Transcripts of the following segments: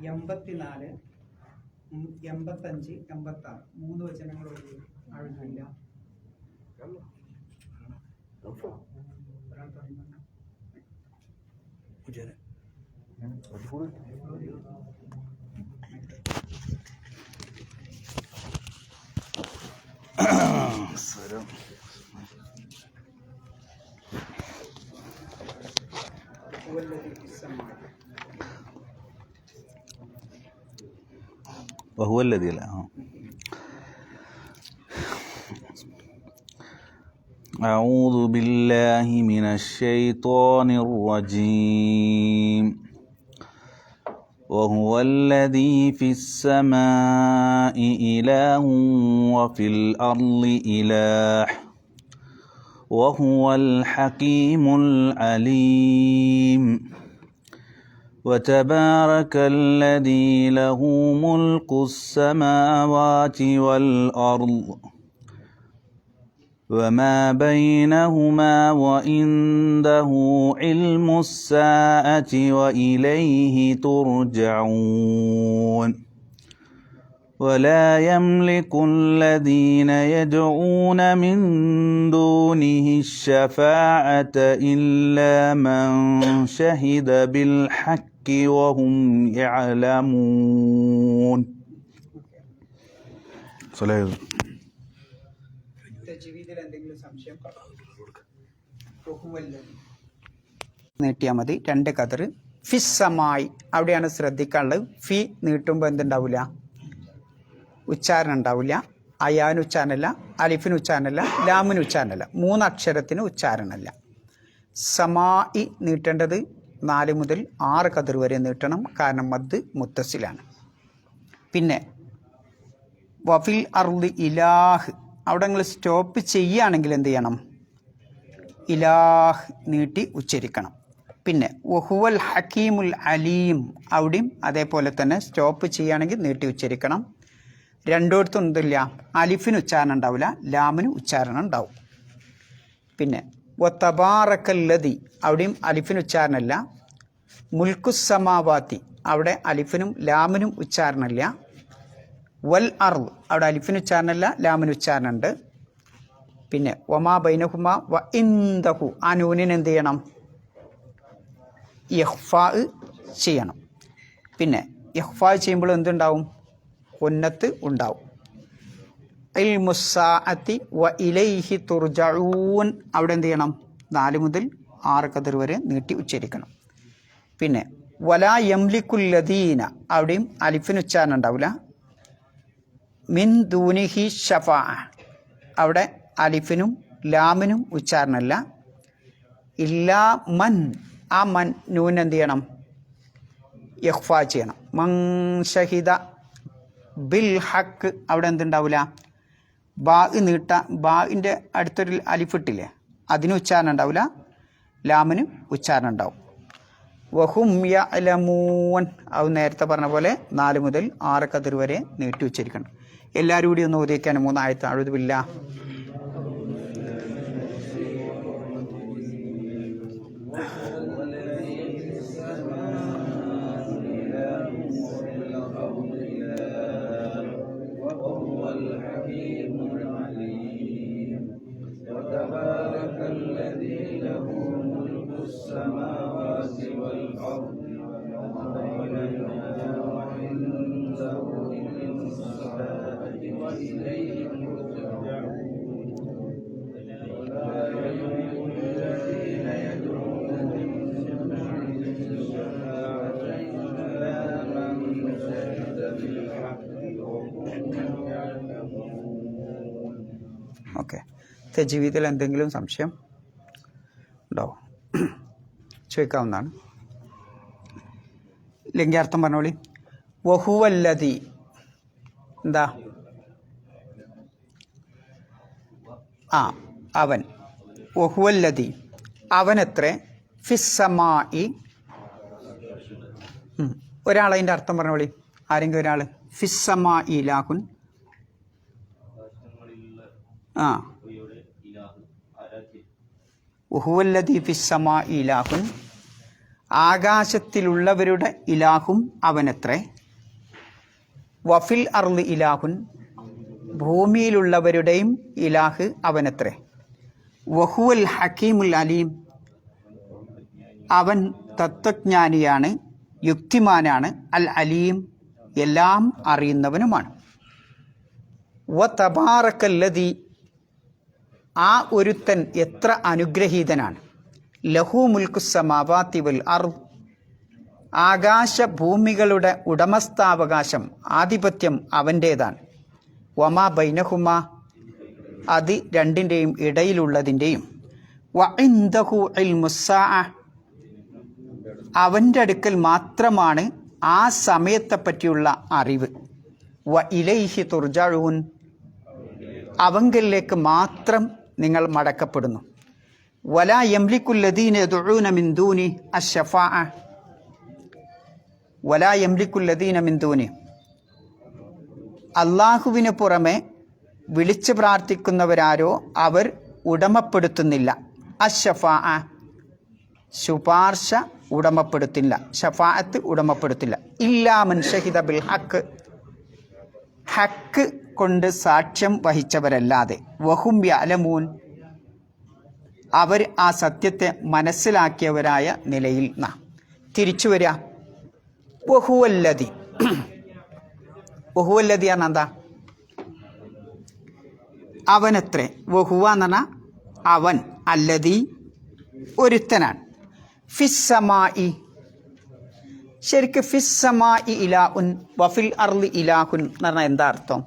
84, 85, 86 3 വചനങ്ങളോട് ആഴുന്നില്ല. وهو الذي لا أعوذ بالله من الشيطان الرجيم وهو الذي في السماء إله وفي الأرض إله وهو الحكيم العليم وتبارك الذي له ملك السماوات والأرض وما بينهما وعنده علم الساعة وإليه ترجعون ولا يملك الذين يدعون من دونه الشفاعة إلا من شهد بالحق وهم يعلمون. നീട്ടിയാൽ മതി. 2 കതർ. ഫിസ്സമായി അവിടെയാണ് ശ്രദ്ധിക്കാനുള്ളത്. ഫി നീട്ടുമ്പോൾ എന്തുണ്ടാവില്ല? ഉച്ചാരണം ഉണ്ടാവില്ല. അയാന് ഉച്ചാരണമല്ല, അലിഫിന് ഉച്ചാരണമല്ല, ലാമിന് ഉച്ചാരണമല്ല, 3 അക്ഷരത്തിന് ഉച്ചാരണമല്ല. സമായി നീട്ടേണ്ടത് 4 മുതൽ 6 കതിർ വരെ നീട്ടണം. കാരണം മദ് മുത്തസിലാണ്. പിന്നെ വഫിൽ അർളി ഇലാഹ് അവിടെ നിങ്ങൾ സ്റ്റോപ്പ് ചെയ്യുകയാണെങ്കിൽ എന്ത് ചെയ്യണം? ഇലാഹ് നീട്ടി ഉച്ചരിക്കണം. പിന്നെ വഹുവൽ ഹക്കീമുൽ അലീം അവിടെയും അതേപോലെ തന്നെ സ്റ്റോപ്പ് ചെയ്യുകയാണെങ്കിൽ നീട്ടി ഉച്ചരിക്കണം. രണ്ടിടത്തും എന്തില്ല? അലിഫിന് ഉച്ചാരണം ഉണ്ടാവില്ല, ലാമിന് ഉച്ചാരണം ഉണ്ടാവും. പിന്നെ വതബാറക്കല്ലദി അവിടെയും അലിഫിന് ഉച്ചാരണമില്ല. മുൽക്കുസ്സമാവാത്തി അവിടെ അലിഫിനും ലാമിനും ഉച്ചാരണമില്ല. വൽ അർള് അവിടെ അലിഫിന് ഉച്ചാരണമില്ല, ലാമിന് ഉച്ചാരണമുണ്ട്. പിന്നെ വമാ ബൈനഹുമ വ ഇൻദഹു ആ നൂനിന് എന്ത് ചെയ്യണം? ഇഖ്ഫാ ചെയ്യണം. പിന്നെ ഇഖ്ഫാ ചെയ്യുമ്പോൾ എന്തുണ്ടാവും? ഉന്നത്ത് ഉണ്ടാവും. ഇൽമുസ്സാഅത്തി വ ഇലൈഹി തുർജഊൻ അവിടെ എന്ത് ചെയ്യണം? 4 മുതൽ 6 കതിർ വരെ നീട്ടി ഉച്ചരിക്കണം. പിന്നെ വലാ യംലിക്കുല്ലദീന അവിടെയും അലിഫിന് ഉച്ചാരണം ഉണ്ടാവില്ല. മിൻ ദൂനിഹി ഷഫാ അവിടെ അലിഫിനും ലാമിനും ഉച്ചാരണമല്ല. ഇല്ലാ മൻ ആ മൻ നൂൻ എന്ത് ചെയ്യണം? ഇഖ്ഫാ ചെയ്യണം. മൻ ഷഹിദ ബിൽ ഹക്ക് അവിടെ എന്തുണ്ടാവില്ല? ബാ നീട്ട ബാഇൻ്റെ അടുത്തൊരു അലിഫിട്ടില്ലേ, അതിന് ഉച്ചാരണം ഉണ്ടാവില്ല, ലാമിന് ഉച്ചാരണം ഉണ്ടാവും. വഹും യഅലമൂൻ അത് നേരത്തെ പറഞ്ഞ പോലെ 4 മുതൽ 6 കതിർ വരെ നീട്ടി ഉച്ചരിക്കണം. എല്ലാവരും കൂടി ഒന്ന് ഓതിക്കാൻ 3 ആയത്ത്. അഊദു ബില്ലാഹ്. ഓക്കെ. തജ്വീദിൽ എന്തെങ്കിലും സംശയം ഉണ്ടോ? ചോദിക്കാവുന്നതാണ്. ഇല്ലെങ്കിൽ അർത്ഥം പറഞ്ഞോളി. വഹുവല്ലദി എന്താ? അവൻ. വഹുവല്ലദി അവനെത്രേ? ഫിസ്സമായി ഒരാളതിൻ്റെ അർത്ഥം പറഞ്ഞോളി. ആരെങ്കിലും ഒരാൾ. ഫിസ്സമായി ഇലാഹുൻ വഹുവല്ലദി ഫിസ്സമായി ഇലാഹുൻ ആകാശത്തിലുള്ളവരുടെ ഇലാഹും അവനത്രേ. വഫിൽ അർളി ഇലാഹുൻ, ഭൂമിയിലുള്ളവരുടെയും ഇലാഹ് അവനത്രേ. വഹുവൽ ഹക്കീമുൽ അലീം, അവൻ തത്വജ്ഞാനിയാണ്, യുക്തിമാനാണ്. അൽ അലീം, എല്ലാം അറിയുന്നവനുമാണ്. വ തബാറക്കല്ലദീ, ആ ഒരുത്തൻ എത്ര അനുഗ്രഹീതനാണ്. ലഹു മുൽക്കുസ്സമാവാതി വൽ അർദ്, ആകാശഭൂമികളുടെ ഉടമസ്ഥാവകാശം, ആധിപത്യം അവൻ്റേതാണ്. വമാ ബൈനഹുമ, അത് രണ്ടിൻ്റെയും ഇടയിലുള്ളതിൻ്റെയും. വ ഇൻദഹു ഇൽമുസ്സാഅ, അവൻ്റെ അടുക്കൽ മാത്രമാണ് ആ സമയത്തെപ്പറ്റിയുള്ള അറിവ്. വ ഇലൈഹി തുർജഊൻ, അവങ്കലിലേക്ക് മാത്രം നിങ്ങൾ മടക്കപ്പെടുന്നു. വലാ യംലിക്കുല്ലദീന യദ്ഊന മിൻ ദൂനി അശ്ശഫാഅ, വലാ യംലിക്കുല്ലദീന മിൻ ദൂനി, അള്ളാഹുവിന് പുറമെ വിളിച്ചു പ്രാർത്ഥിക്കുന്നവരാരോ അവർ ഉടമപ്പെടുത്തുന്നില്ല. അശ്ശഫാഅ, ശുപാർശ ഉടമപ്പെടുത്തില്ല, ഷഫാഅത്ത് ഉടമപ്പെടുത്തില്ല. ഇല്ലാ മൻ ഷഹിദ ബിൽ ഹക്ക്, ഹക്ക് കൊണ്ട് സാക്ഷ്യം വഹിച്ചവരല്ലാതെ. വഹും യഅലമൂൻ, അവർ ആ സത്യത്തെ മനസ്സിലാക്കിയവരായ നിലയിൽ. തിരിച്ചു വരിക. വഹുവല്ലദി, വഹുവല്ലദി പറഞ്ഞാൽ എന്താ? അവനത്രേ. വഹുവ എന്ന് പറഞ്ഞാൽ അവൻ, അല്ലദി ഒരുത്തനാണ്. ഫിസ്സമായി, ശരിക്ക് ഫിസ്സമായി ഇലാഹുൻ വഫിൽ അർളി ഇലാഹുൻ എന്ന് പറഞ്ഞാൽ എന്താ അർത്ഥം?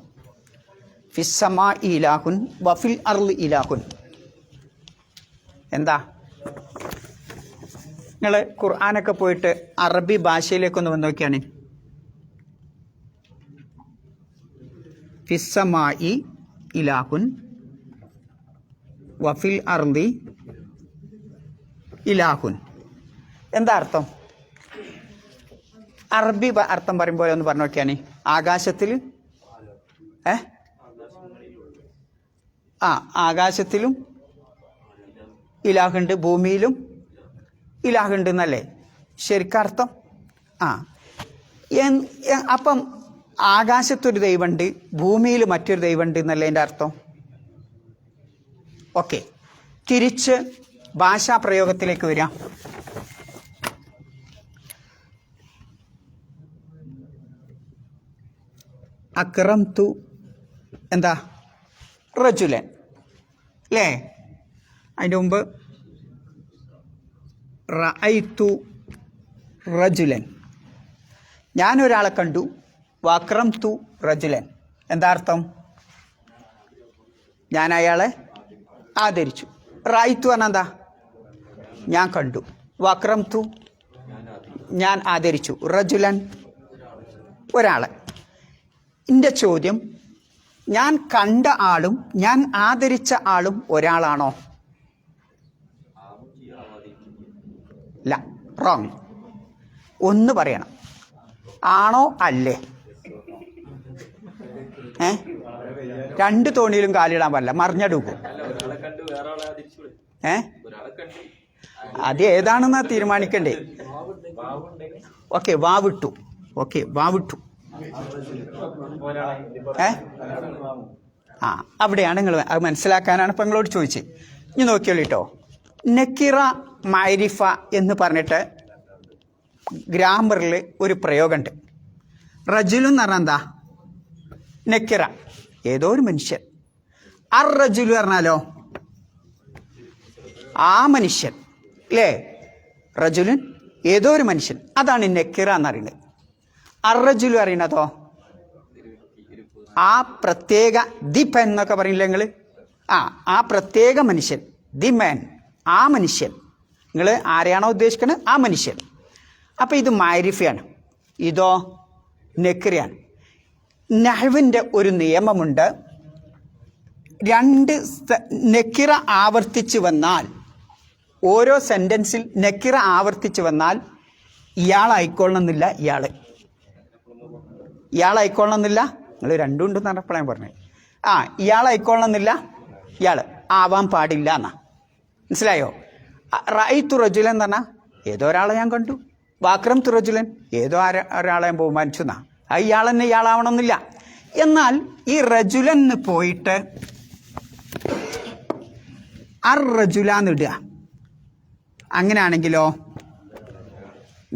ഫിസ്സമായി ഇലാഹുൻ വഫിൽ അർളി ഇലാഹുൻ എന്താ? നിങ്ങൾ ഖുർആനൊക്കെ പോയിട്ട് അറബി ഭാഷയിലേക്കൊന്ന് വന്ന് നോക്കിയാണ്. ഫിസ്സമായി ഇലാഹുൻ വഫിൽ അർളി ഇലാഹുൻ എന്താ അർത്ഥം? അറബി അർത്ഥം പറയുമ്പോൾ ഒന്ന് പറഞ്ഞു നോക്കിയാണ്. ആകാശത്തിൽ ആകാശത്തിലും ഇലാഹുണ്ട്, ഭൂമിയിലും ഇലാഹുണ്ട് എന്നല്ലേ ശരിക്കർത്ഥം? അപ്പം ആകാശത്തൊരു ദൈവമുണ്ട്, ഭൂമിയിൽ മറ്റൊരു ദൈവമുണ്ട് എന്നല്ലേ എൻ്റെ അർത്ഥം? ഓക്കെ, തിരിച്ച് ഭാഷാപ്രയോഗത്തിലേക്ക് വരാം. അക്രംതു എന്താ? റജുലൻ അല്ലേ? അതിൻ്റെ മുമ്പ് റഅയ്തു റജുലൻ, ഞാനൊരാളെ കണ്ടു. വക്രംതു റജുലൻ എന്താ അർത്ഥം? ഞാൻ അയാളെ ആദരിച്ചു. റഅയ്തു പറഞ്ഞാൽ എന്താ? ഞാൻ കണ്ടു. വക്രംതു ഞാൻ ആദരിച്ചു. റജുലൻ ഒരാളെ. എൻ്റെ ചോദ്യം, ഞാൻ കണ്ട ആളും ഞാൻ ആദരിച്ച ആളും ഒരാളാണോ? ഇല്ല, റോങ്. ഒന്ന് പറയണം, ആണോ അല്ലേ? രണ്ട് തോണിയിലും കാലിടാൻ പാടില്ല, മറിഞ്ഞെടുക്കും. അത് ഏതാണെന്നാ തീരുമാനിക്കണ്ടേ? ഓക്കെ, വാവിട്ടു. ഓക്കെ, വാവിട്ടു. അവിടെയാണ് നിങ്ങൾ അത് മനസ്സിലാക്കാനാണ് ഇപ്പം നിങ്ങളോട് ചോദിച്ചത്. ഇനി നോക്കിയോളൂ കേട്ടോ. നക്കിറ മഅരിഫ എന്ന് പറഞ്ഞിട്ട് ഗ്രാമറിൽ ഒരു പ്രയോഗമുണ്ട്. റജുലു എന്ന് പറഞ്ഞാൽ എന്താ? നക്കിറ, ഏതോ ഒരു മനുഷ്യൻ. അർ റജുലു പറഞ്ഞാലോ ആ മനുഷ്യൻ അല്ലേ? റജുലുൻ ഏതോ ഒരു മനുഷ്യൻ, അതാണ് നക്കിറ എന്നറിയുന്നത്. അർറജുലു അറിയണതോ ആ പ്രത്യേക ദി പെൻ എന്നൊക്കെ പറയില്ല നിങ്ങൾ? ആ പ്രത്യേക മനുഷ്യൻ, ദി മാൻ, ആ മനുഷ്യൻ. നിങ്ങൾ ആരെയാണോ ഉദ്ദേശിക്കുന്നത് ആ മനുഷ്യൻ. അപ്പം ഇത് മാരിഫയാണ്, ഇതോ നെക്രിയാണ്. നഹ്വിൻ്റെ ഒരു നിയമമുണ്ട്. രണ്ട് നെക്കിറ ആവർത്തിച്ച് വന്നാൽ, ഓരോ സെൻറ്റൻസിൽ നെക്കിറ ആവർത്തിച്ച് വന്നാൽ ഇയാളായിക്കൊള്ളണമെന്നില്ല, ഇയാളായിക്കൊള്ളണമെന്നില്ല. നിങ്ങൾ രണ്ടും ഉണ്ടെന്ന് പറഞ്ഞപ്പോഴാണ് പറഞ്ഞത്. ഇയാളായിക്കൊള്ളണമെന്നില്ല, ഇയാൾ ആവാൻ പാടില്ല എന്നാ. മനസ്സിലായോ? റഅയ്തു റജുലൻ എന്ന് പറഞ്ഞാൽ ഏതോ ഒരാളെ ഞാൻ കണ്ടു. വാക്രം തുറജുലൻ ഏതോ ഒരാളെ ഞാൻ ബഹുമാനിച്ചു എന്നാ. അത് ഇയാൾ തന്നെ ഇയാളാവണമെന്നില്ല. എന്നാൽ ഈ റജുലന്ന് പോയിട്ട് റജുലാന്നിടുക. അങ്ങനെയാണെങ്കിലോ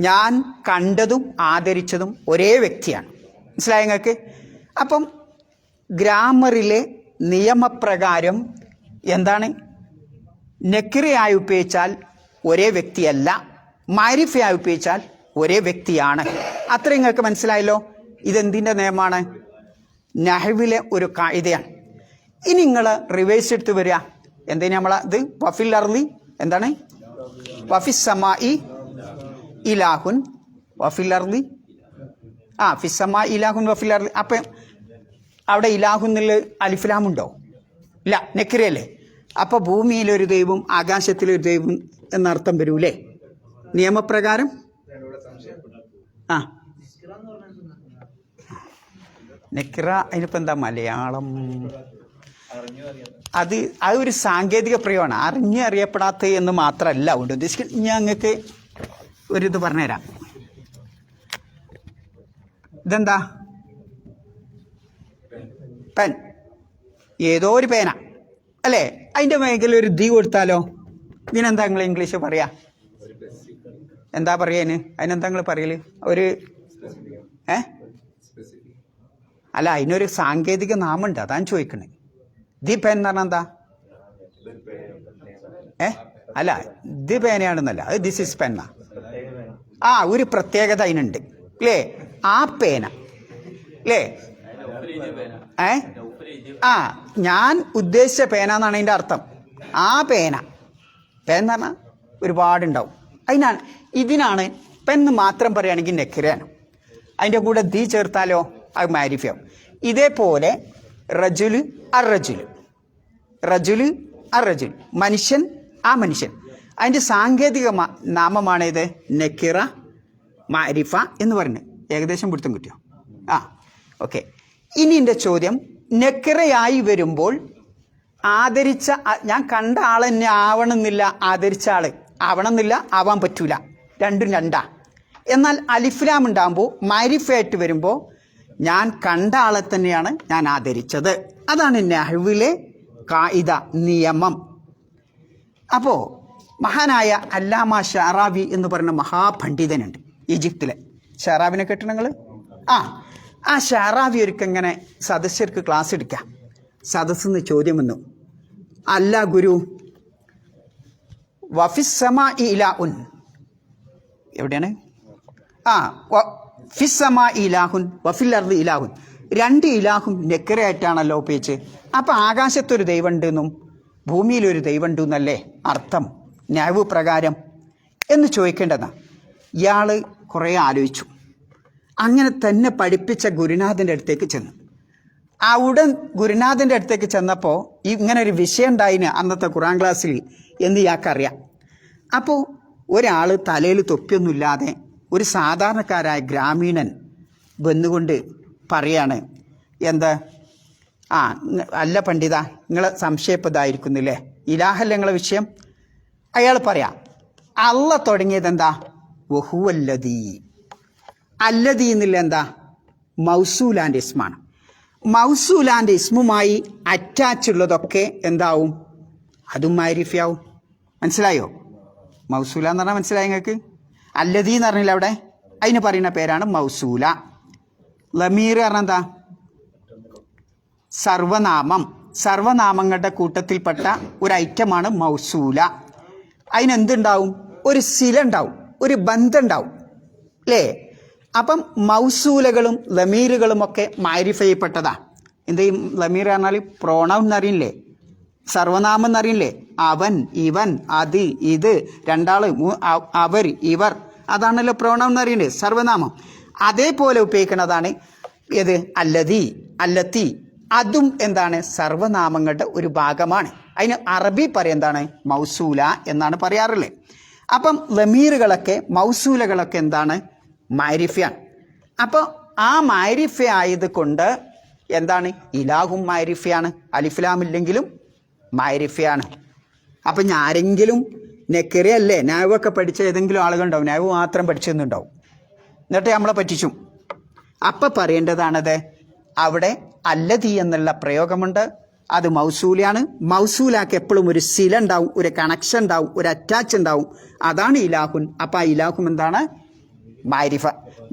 ഞാൻ കണ്ടതും ആദരിച്ചതും ഒരേ വ്യക്തിയാണ്. മനസ്സിലായ നിങ്ങൾക്ക്? അപ്പം ഗ്രാമറിലെ നിയമപ്രകാരം എന്താണ്, നെക്കിറയായി ഉപയോഗിച്ചാൽ ഒരേ വ്യക്തിയല്ല, മാരിഫയായി ഉപയോഗിച്ചാൽ ഒരേ വ്യക്തിയാണ്. അത്ര നിങ്ങൾക്ക് മനസ്സിലായല്ലോ. ഇതെന്തിൻ്റെ നിയമമാണ്? നഹ്വിലെ ഒരു കായികയാണ്. ഇനി നിങ്ങൾ റിവേഴ്സ് എടുത്ത് വരിക. എന്തിനാ നമ്മളെ ഇത്? വഫിൽ അർളി എന്താണ്? വഫിസ് സമായി ഇലാഹുൻ വഫിൽ അർളി ഫിസ് സമായി ഇലാഹുൻ വഫിൽ അർളി. അപ്പം അവിടെ ഇലാഹുൻ എന്നുള്ള അലിഫ്ലാമുണ്ടോ? ഇല്ല, നെക്കിറയല്ലേ. അപ്പോൾ ഭൂമിയിലൊരു ദൈവം ആകാശത്തിലൊരു ദൈവം എന്നർത്ഥം വരൂലേ നിയമപ്രകാരം? നെക്കിറ അതിനിപ്പോൾ എന്താ മലയാളം? അത് ഒരു സാങ്കേതിക പ്രയോഗമാണ്. അറിയപ്പെടാത്ത എന്ന് മാത്രമല്ല ഉണ്ട് ഉദ്ദേശിക്കുന്നത്. ഞങ്ങൾക്ക് ഒരിത് പറഞ്ഞുതരാം. ഇതെന്താ? പെൻ. ഏതോ ഒരു പേന അല്ലേ? അതിൻ്റെ മേഖല ഒരു ദി കൊടുത്താലോ? ഇതിനെന്താ നിങ്ങൾ ഇംഗ്ലീഷ് പറയാ? എന്താ പറയാന്? അതിനെന്താ നിങ്ങൾ പറയല്? ഒരു അല്ല, അതിനൊരു സാങ്കേതിക നാമുണ്ട്, അതാണ് ചോദിക്കണേ. ദി പേൻ എന്ന് പറഞ്ഞാൽ എന്താ? അല്ല, ദി പേനയാണെന്നല്ല, അത് ദിസ് ഇസ് പെന്ന. ഒരു പ്രത്യേകത അതിനുണ്ട് അല്ലേ? ആ പേന അല്ലേ? ഞാൻ ഉദ്ദേശിച്ച പേന എന്നാണ് അതിൻ്റെ അർത്ഥം. ആ പേന എന്ന് പറഞ്ഞാൽ ഒരുപാടുണ്ടാവും. ഇതിനാണ് പെന്ന് മാത്രം പറയുകയാണെങ്കിൽ നെക്കിറയാണ്. അതിൻ്റെ കൂടെ ദി ചേർത്താലോ അത് മാരിഫയാവും. ഇതേപോലെ റജുല് അറജുല്, റജുല് അറജുൽ, മനുഷ്യൻ ആ മനുഷ്യൻ, അതിൻ്റെ സാങ്കേതിക നാമമാണ് ഇത് നെക്കിറ മാരിഫ എന്ന് പറയുന്നത്. ഏകദേശം പിടുത്തം കിട്ടിയോ? ഓക്കെ. ഇനി എൻ്റെ ചോദ്യം, നെക്കിറയായി വരുമ്പോൾ ആദരിച്ച, ഞാൻ കണ്ട ആൾ തന്നെ ആവണമെന്നില്ല, ആദരിച്ച ആൾ ആവണമെന്നില്ല, ആവാൻ പറ്റൂല, രണ്ടും രണ്ടാ. എന്നാൽ അലിഫ്ലാം ഉണ്ടാകുമ്പോൾ മാരിഫയായിട്ട് വരുമ്പോൾ ഞാൻ കണ്ട ആളെ തന്നെയാണ് ഞാൻ ആദരിച്ചത്. അതാണ് നഹ്വിലെ കായിദ, നിയമം. അപ്പോൾ മഹാനായ അല്ലാമ ഷാറാവി എന്ന് പറയുന്ന മഹാപണ്ഡിതനുണ്ട് ഈജിപ്തിലെ. ഷാറാവിനെ കേട്ടോ നിങ്ങൾ? ആ ഷാറാവി ഒരിക്കങ്ങനെ സദസ്യർക്ക് ക്ലാസ് എടുക്കാം. സദസ്സിന്ന് ചോദ്യം വന്നു, അല്ല ഗുരു, വഫിസ്സമാ ഇലാഹുൻ എവിടെയാണ്? ഫിസ്സമാ ഇലാഹുൻ വഫിൽ അർദി ഇലാഹുൻ, രണ്ട് ഇലാഹും നെക്കറയായിട്ടാണല്ലോ ഉപയോഗിച്ച്. അപ്പം ആകാശത്തൊരു ദൈവം ഉണ്ടെന്നും ഭൂമിയിലൊരു ദൈവം ഉണ്ടെന്നല്ലേ അർത്ഥം നഹ്വ് പ്രകാരം എന്ന് ചോദിക്കേണ്ടതാണ്. ഇയാൾ കുറേ ആലോചിച്ചു. അങ്ങനെ തന്നെ പഠിപ്പിച്ച ഗുരുനാഥൻ്റെ അടുത്തേക്ക് ചെന്നു. ഉടൻ ഗുരുനാഥൻ്റെ അടുത്തേക്ക് ചെന്നപ്പോൾ ഇങ്ങനെ ഒരു വിഷയം ഉണ്ടായിന് അന്നത്തെ ഖുർആൻ ക്ലാസ്സിൽ എന്ന് ഇയാൾക്കറിയാം. അപ്പോൾ ഒരാൾ തലയിൽ തൊപ്പിയൊന്നുമില്ലാതെ ഒരു സാധാരണക്കാരായ ഗ്രാമീണൻ വന്നുകൊണ്ട് പറയാണ്, എന്താ അല്ല പണ്ഡിത, നിങ്ങളെ സംശയപ്പതായിരിക്കുന്നില്ലേ, ഇലാഹല്ല നിങ്ങളെ വിഷയം. അയാൾ പറയാം, അള്ള തുടങ്ങിയത് എന്താ? വഹുവല്ലദീ. അല്ലദീ എന്നില്ല എന്താ? മൗസൂലാൻ്റെ ഇസ്മാണ്. മൗസൂലാൻ്റെ ഇസ്മുമായി അറ്റാച്ച് ഉള്ളതൊക്കെ എന്താവും? അതും മാരിഫയാവും. മനസ്സിലായോ? മൗസൂല എന്ന് പറഞ്ഞാൽ മനസ്സിലായി നിങ്ങൾക്ക്? അല്ലദീ എന്ന് പറഞ്ഞില്ല അവിടെ, അതിന് പറയുന്ന പേരാണ് മൗസൂല. ലമീർ പറഞ്ഞാൽ എന്താ? സർവനാമം. സർവനാമങ്ങളുടെ കൂട്ടത്തിൽപ്പെട്ട ഒരു ഐറ്റമാണ് മൗസൂല. അതിനെന്തുണ്ടാവും? ഒരു സില ഉണ്ടാവും, ഒരു ബന്ധം ഉണ്ടാവും അല്ലേ? അപ്പം മൗസൂലകളും ലമീറുകളും ഒക്കെ മാരിഫ ചെയ്യപ്പെട്ടതാ. എന്ത് ചെയ്യും? ലമീർ പറഞ്ഞാൽ പ്രോണൗൺ എന്നറിയില്ലേ, സർവനാമം എന്നറിയില്ലേ? അവൻ, ഇവൻ, അത്, ഇത്, രണ്ടാള്, അവർ, ഇവർ, അതാണല്ലോ പ്രോണൗൺ എന്നറിയണ്ടേ, സർവനാമം. അതേപോലെ ഉപയോഗിക്കുന്നതാണ് ഏത്? അല്ലദീ, അല്ലത്തി. അതും എന്താണ്? സർവനാമങ്ങളുടെ ഒരു ഭാഗമാണ്. അതിന് അറബി പറയും എന്താണ്? മൗസൂല എന്നാണ് പറയാറുള്ളത്. അപ്പം ലമീറുകളൊക്കെ മൗസൂലകളൊക്കെ എന്താണ്? മാരിഫയാണ്. അപ്പോൾ ആ മാരിഫ ആയത് കൊണ്ട് എന്താണ്? ഇലാഹും മാരിഫയാണ്, അലിഫ്ലാമില്ലെങ്കിലും മാരിഫയാണ്. അപ്പം ആരെങ്കിലും നെക്കറിയല്ലേ നാവൊക്കെ പഠിച്ച ഏതെങ്കിലും ആളുകളുണ്ടാവും, നാവ് മാത്രം പഠിച്ചെന്നുണ്ടാവും, എന്നിട്ട് നമ്മളെ പറ്റിച്ചും. അപ്പം പറയേണ്ടതാണത് അവിടെ അല്ലതി എന്നുള്ള പ്രയോഗമുണ്ട്, അത് മൗസൂലാണ്. മൗസൂലാക്ക് എപ്പോഴും ഒരു സില ഉണ്ടാവും, ഒരു കണക്ഷൻ ഉണ്ടാവും, ഒരു അറ്റാച്ച് ഉണ്ടാവും. അതാണ് ഇലാഹുൻ. അപ്പം ആ ഇലാഹും എന്താണ്? മാരിഫ.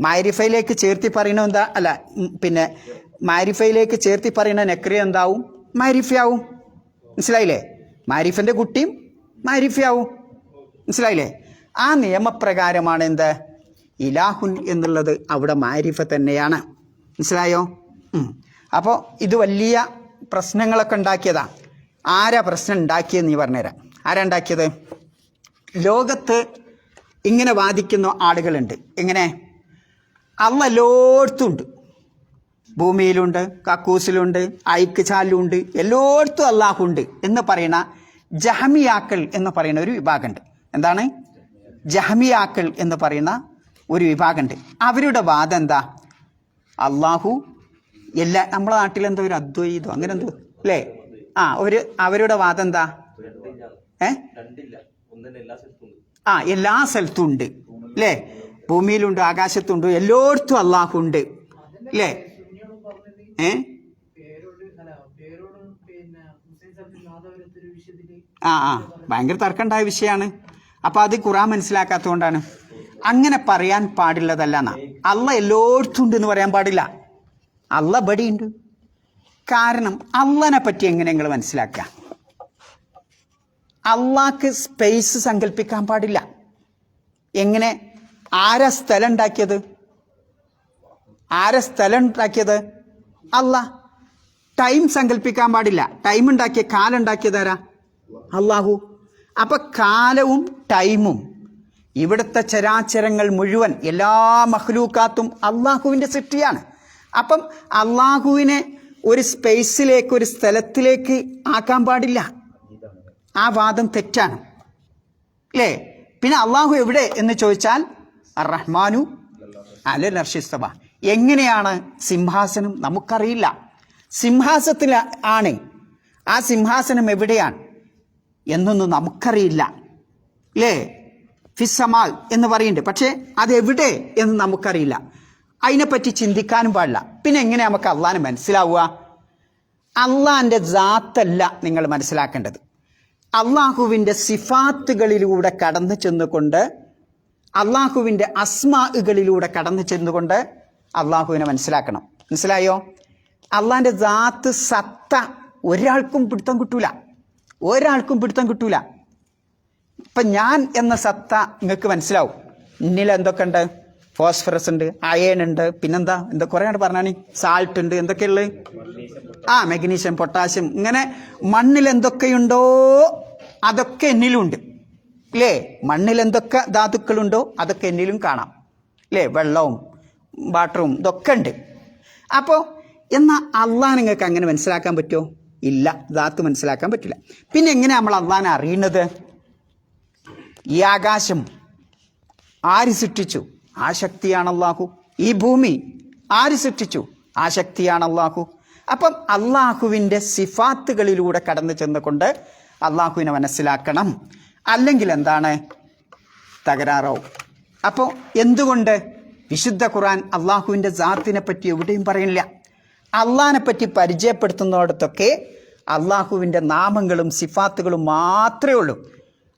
മാരിഫയിലേക്ക് ചേർത്തി പറയണ എന്താ? അല്ല, പിന്നെ മാരിഫയിലേക്ക് ചേർത്തി പറയുന്ന നെക്രി എന്താവും? മാരിഫയാവും. മനസ്സിലായില്ലേ? മാരിഫന്റെ കുട്ടിയും മാരിഫയാവും. മനസ്സിലായില്ലേ? ആ നിയമപ്രകാരമാണ് എന്ത്? ഇലാഹുൻ എന്നുള്ളത് അവിടെ മാരിഫ തന്നെയാണ്. മനസ്സിലായോ? അപ്പോൾ ഇത് വലിയ പ്രശ്നങ്ങളൊക്കെ ഉണ്ടാക്കിയതാ. ആരാ പ്രശ്നം ഉണ്ടാക്കിയെന്ന് നീ പറഞ്ഞുതരാം. ആരാ ഉണ്ടാക്കിയത്? ലോകത്ത് ഇങ്ങനെ വാദിക്കുന്ന ആളുകളുണ്ട്. എങ്ങനെ? അള്ളാഹ് എല്ലായിടത്തും ഉണ്ട്. ഭൂമിയിലുണ്ട്, കക്കൂസിലുണ്ട്, ഐക്ക് ചാലിലുണ്ട്, എല്ലായിടത്തും അള്ളാഹുണ്ട് എന്ന് പറയുന്ന ജഹമിയാക്കൾ എന്ന് പറയുന്ന ഒരു വിഭാഗമുണ്ട്. എന്താണ്? ജഹമിയാക്കൾ എന്ന് പറയുന്ന ഒരു വിഭാഗമുണ്ട്. അവരുടെ വാദം എന്താ? അള്ളാഹു എല്ലാ, നമ്മുടെ നാട്ടിലെന്തോ ഒരു അദ്വൈതം അങ്ങനെ എന്തോ അല്ലേ? അവരുടെ വാദം എന്താ? എല്ലാ സ്ഥലത്തും ഉണ്ട് അല്ലേ? ഭൂമിയിലുണ്ട്, ആകാശത്തുണ്ട്, എല്ലായിടത്തും അള്ളാഹു ഉണ്ട് അല്ലേ? ഭയങ്കര തർക്കമുണ്ടായ വിഷയമാണ്. അപ്പൊ അത് ഖുർആൻ മനസ്സിലാക്കാത്തതുകൊണ്ടാണ്. അങ്ങനെ പറയാൻ പാടില്ലതല്ല. അള്ളാഹ് എല്ലായിടത്തും ഉണ്ട് എന്ന് പറയാൻ പാടില്ല. അള്ളാഹ് ബടിയുണ്ട്. കാരണം അള്ളാഹിനെ പറ്റി എങ്ങനെ നിങ്ങൾ മനസ്സിലാക്കുക? അള്ളാഹ്ക്ക് സ്പേസ് സങ്കല്പിക്കാൻ പാടില്ല. എങ്ങനെ? ആരാ സ്ഥലം ഉണ്ടാക്കിയത്? അള്ളാഹ്. ടൈം സങ്കല്പിക്കാൻ പാടില്ല. ടൈം ഉണ്ടാക്കിയ, കാലം ഉണ്ടാക്കിയതാരാ? അള്ളാഹു. അപ്പൊ കാലവും ടൈമും ഇവിടുത്തെ ചരാചരങ്ങൾ മുഴുവൻ എല്ലാ മഖ്ലൂക്കാത്തും അള്ളാഹുവിൻ്റെ സൃഷ്ടിയാണ്. അപ്പം അള്ളാഹുവിനെ ഒരു സ്പേസിലേക്ക്, ഒരു സ്ഥലത്തിലേക്ക് ആക്കാൻ പാടില്ല. ആ വാദം തെറ്റാണ് അല്ലേ? പിന്നെ അള്ളാഹു എവിടെ എന്ന് ചോദിച്ചാൽ അർ-റഹ്മാനു അലൽ അർശി ഇസ്തവ. എങ്ങനെയാണ് സിംഹാസനം? നമുക്കറിയില്ല. സിംഹാസനത്തിൽ ആണ്. ആ സിംഹാസനം എവിടെയാണ് എന്നൊന്നും നമുക്കറിയില്ല അല്ലേ? ഫിസ്സമാൽ എന്ന് പറയുന്നുണ്ട്, പക്ഷേ അതെവിടെ എന്ന് നമുക്കറിയില്ല. അതിനെപ്പറ്റി ചിന്തിക്കാനും പാടില്ല. പിന്നെ എങ്ങനെ നമുക്ക് അള്ളാഹിനെ മനസ്സിലാവുക? അള്ളാഹിൻ്റെ ദാത്തല്ല നിങ്ങൾ മനസ്സിലാക്കേണ്ടത്. അള്ളാഹുവിൻ്റെ സിഫാത്തുകളിലൂടെ കടന്നു ചെന്നുകൊണ്ട്, അള്ളാഹുവിൻ്റെ അസ്മാകളിലൂടെ കടന്നു ചെന്നുകൊണ്ട് അള്ളാഹുവിനെ മനസ്സിലാക്കണം. മനസ്സിലായോ? അള്ളാഹിൻ്റെ ദാത്ത്, സത്ത ഒരാൾക്കും പിടുത്തം കിട്ടൂല. ഇപ്പം ഞാൻ എന്ന സത്ത നിങ്ങൾക്ക് മനസ്സിലാവും. എന്നിൽ എന്തൊക്കെ ഉണ്ട്? ഫോസ്ഫറസ് ഉണ്ട്, അയൺ ഉണ്ട്, പിന്നെന്താ കുറേ പറഞ്ഞാണ്, സാൾട്ട് ഉണ്ട്, എന്തൊക്കെയുള്ളത്? മഗ്നീഷ്യം, പൊട്ടാഷ്യം, ഇങ്ങനെ മണ്ണിൽ എന്തൊക്കെയുണ്ടോ അതൊക്കെ എന്നിലുണ്ട് അല്ലേ? മണ്ണിൽ എന്തൊക്കെ ധാതുക്കളുണ്ടോ അതൊക്കെ എന്നിലും കാണാം അല്ലേ? വെള്ളവും വാട്ടറും ഇതൊക്കെ ഉണ്ട്. അപ്പോൾ എന്നാൽ അള്ളാഹ് നിങ്ങൾക്ക് അങ്ങനെ മനസ്സിലാക്കാൻ പറ്റുമോ? ഇല്ല, ധാത്ത് മനസ്സിലാക്കാൻ പറ്റില്ല. പിന്നെ എങ്ങനെയാണ് നമ്മൾ അള്ളാഹിനെ അറിയുന്നത്? ഈ ആകാശം ആര് സൃഷ്ടിച്ചു? ആ ശക്തിയാണ് അള്ളാഹു. ഈ ഭൂമി ആര് സൃഷ്ടിച്ചു? ആ ശക്തിയാണ് അള്ളാഹു. അപ്പം അള്ളാഹുവിൻ്റെ സിഫാത്തുകളിലൂടെ കടന്നു ചെന്നുകൊണ്ട് അള്ളാഹുവിനെ മനസ്സിലാക്കണം. അല്ലെങ്കിൽ എന്താണ്? തകരാറാവും. അപ്പോൾ എന്തുകൊണ്ട് വിശുദ്ധ ഖുർആൻ അള്ളാഹുവിൻ്റെ ദാത്തിനെ പറ്റി എവിടെയും പറയുന്നില്ല? അള്ളാഹിനെ പറ്റി പരിചയപ്പെടുത്തുന്നിടത്തൊക്കെ അള്ളാഹുവിൻ്റെ നാമങ്ങളും സിഫാത്തുകളും മാത്രമേ ഉള്ളൂ.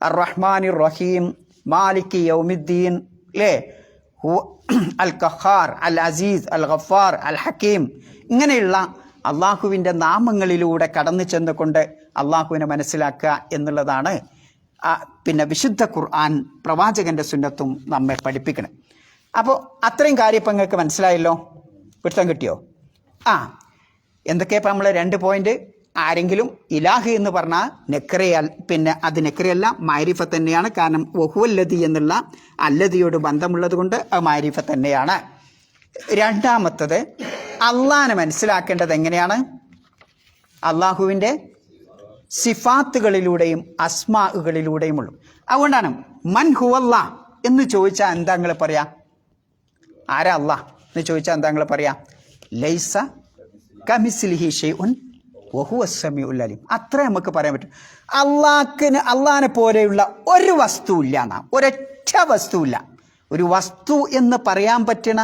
അർ-റഹ്മാനിർ റഹീം, മാലിക് യൗമിദ്ദീൻ അല്ലേ? അൽ ഖഹാർ, അൽ അസീസ്, അൽ ഗഫാർ, അൽ ഹക്കീം, ഇങ്ങനെയുള്ള അള്ളാഹുവിൻ്റെ നാമങ്ങളിലൂടെ കടന്നു ചെന്നുകൊണ്ട് അള്ളാഹുവിനെ മനസ്സിലാക്കുക എന്നുള്ളതാണ് പിന്നെ വിശുദ്ധ ഖുർആൻ പ്രവാചകൻ്റെ സുന്നത്തും നമ്മെ പഠിപ്പിക്കണം. അപ്പോൾ അത്രയും കാര്യം ഇപ്പം നിങ്ങൾക്ക് മനസ്സിലായല്ലോ? പിടുത്തം കിട്ടിയോ? എന്തൊക്കെയപ്പോൾ നമ്മൾ 2 പോയിന്റ്. ആരെങ്കിലും ഇലാഹ് എന്ന് പറഞ്ഞാൽ നെക്രയൽ, പിന്നെ അത് നെക്രയല്ല, മാരിഫ തന്നെയാണ്. കാരണം വഹുവല്ലതി എന്നുള്ള അല്ലതിയോട് ബന്ധമുള്ളത് കൊണ്ട് അത് മാരിഫ തന്നെയാണ്. രണ്ടാമത്തത്, അള്ളാഹിനെ മനസ്സിലാക്കേണ്ടത് എങ്ങനെയാണ്? അള്ളാഹുവിൻ്റെ സിഫാത്തുകളിലൂടെയും അസ്മാകളിലൂടെയും ഉള്ളൂ. അതുകൊണ്ടാണ് മൻ ഹുവല്ലാ എന്ന് ചോദിച്ചാൽ എന്താ നിങ്ങൾ പറയാ? ആരാ അള്ളാഹ് എന്ന് ചോദിച്ചാൽ എന്താ നിങ്ങൾ പറയാ? ലൈസ കമിസ്ലിഹി ഷൈഉൻ വഹുവസ് സമീഉൽ അലീം. അത്രേ നമുക്ക് പറയാൻ പറ്റും. അള്ളാഹിനെ പോലെയുള്ള ഒരു വസ്തുവില്ല എന്നാ, ഒരൊറ്റ വസ്തുവില്ല. ഒരു വസ്തു എന്ന് പറയാൻ പറ്റുന്ന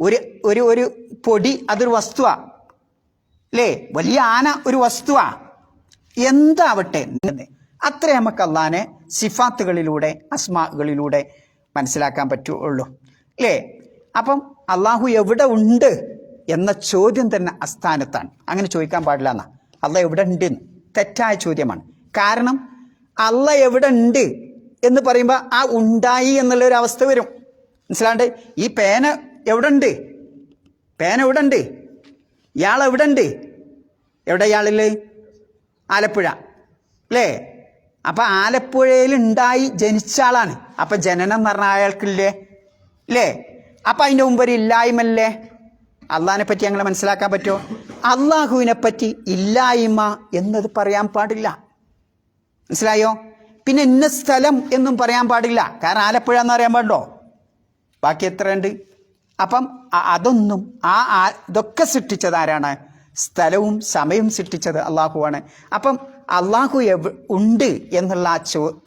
ഒരു ഒരു ഒരു പൊടി അതൊരു വസ്തുവാ അല്ലേ? വലിയ ആന ഒരു വസ്തുവാ. എന്താവട്ടെ, അത്രേ നമുക്ക് അള്ളാനെ സിഫാത്തുകളിലൂടെ അസ്മാകളിലൂടെ മനസ്സിലാക്കാൻ പറ്റുള്ളൂ അല്ലേ? അപ്പം അള്ളാഹു എവിടെ ഉണ്ട് എന്ന ചോദ്യം തന്നെ അസ്ഥാനത്താണ്. അങ്ങനെ ചോദിക്കാൻ പാടില്ല എന്നാ. അള്ളാഹ് എവിടെ ഉണ്ട് തെറ്റായ ചോദ്യമാണ്. കാരണം അള്ളാഹ് എവിടെ ഉണ്ട് എന്ന് പറയുമ്പോൾ ആ ഉണ്ടായി എന്നുള്ളൊരു അവസ്ഥ വരും. മനസ്സിലാണ്ട്? ഈ പേന എവിടെ ഉണ്ട്? പേന എവിടെ ഉണ്ട്? ഇയാൾ എവിടെ ഉണ്ട്? എവിടെ ഇയാളില്? ആലപ്പുഴ അല്ലേ? അപ്പം ആലപ്പുഴയിൽ ഉണ്ടായി ജനിച്ച ആളാണ്. അപ്പം ജനനം എന്ന് പറഞ്ഞാൽ അയാൾക്കില്ലേ അല്ലേ? അപ്പം അതിൻ്റെ മുമ്പ് ഒരു ഇല്ലായ്മല്ലേ? അള്ളാഹിനെ പറ്റി ഞങ്ങൾ മനസ്സിലാക്കാൻ പറ്റുമോ? അള്ളാഹുവിനെ പറ്റി ഇല്ലായ്മ എന്നത് പറയാൻ പാടില്ല. മനസ്സിലായോ? പിന്നെ ഇന്ന സ്ഥലം എന്നും പറയാൻ പാടില്ല. കാരണം ആലപ്പുഴ എന്ന് പറയാൻ പാടുണ്ടോ? ബാക്കി എത്രയുണ്ട്? അപ്പം അതൊന്നും ഇതൊക്കെ സൃഷ്ടിച്ചത് ആരാണ്? സ്ഥലവും സമയവും സൃഷ്ടിച്ചത് അള്ളാഹുവാണ്. അപ്പം അള്ളാഹു ഉണ്ട് എന്നുള്ള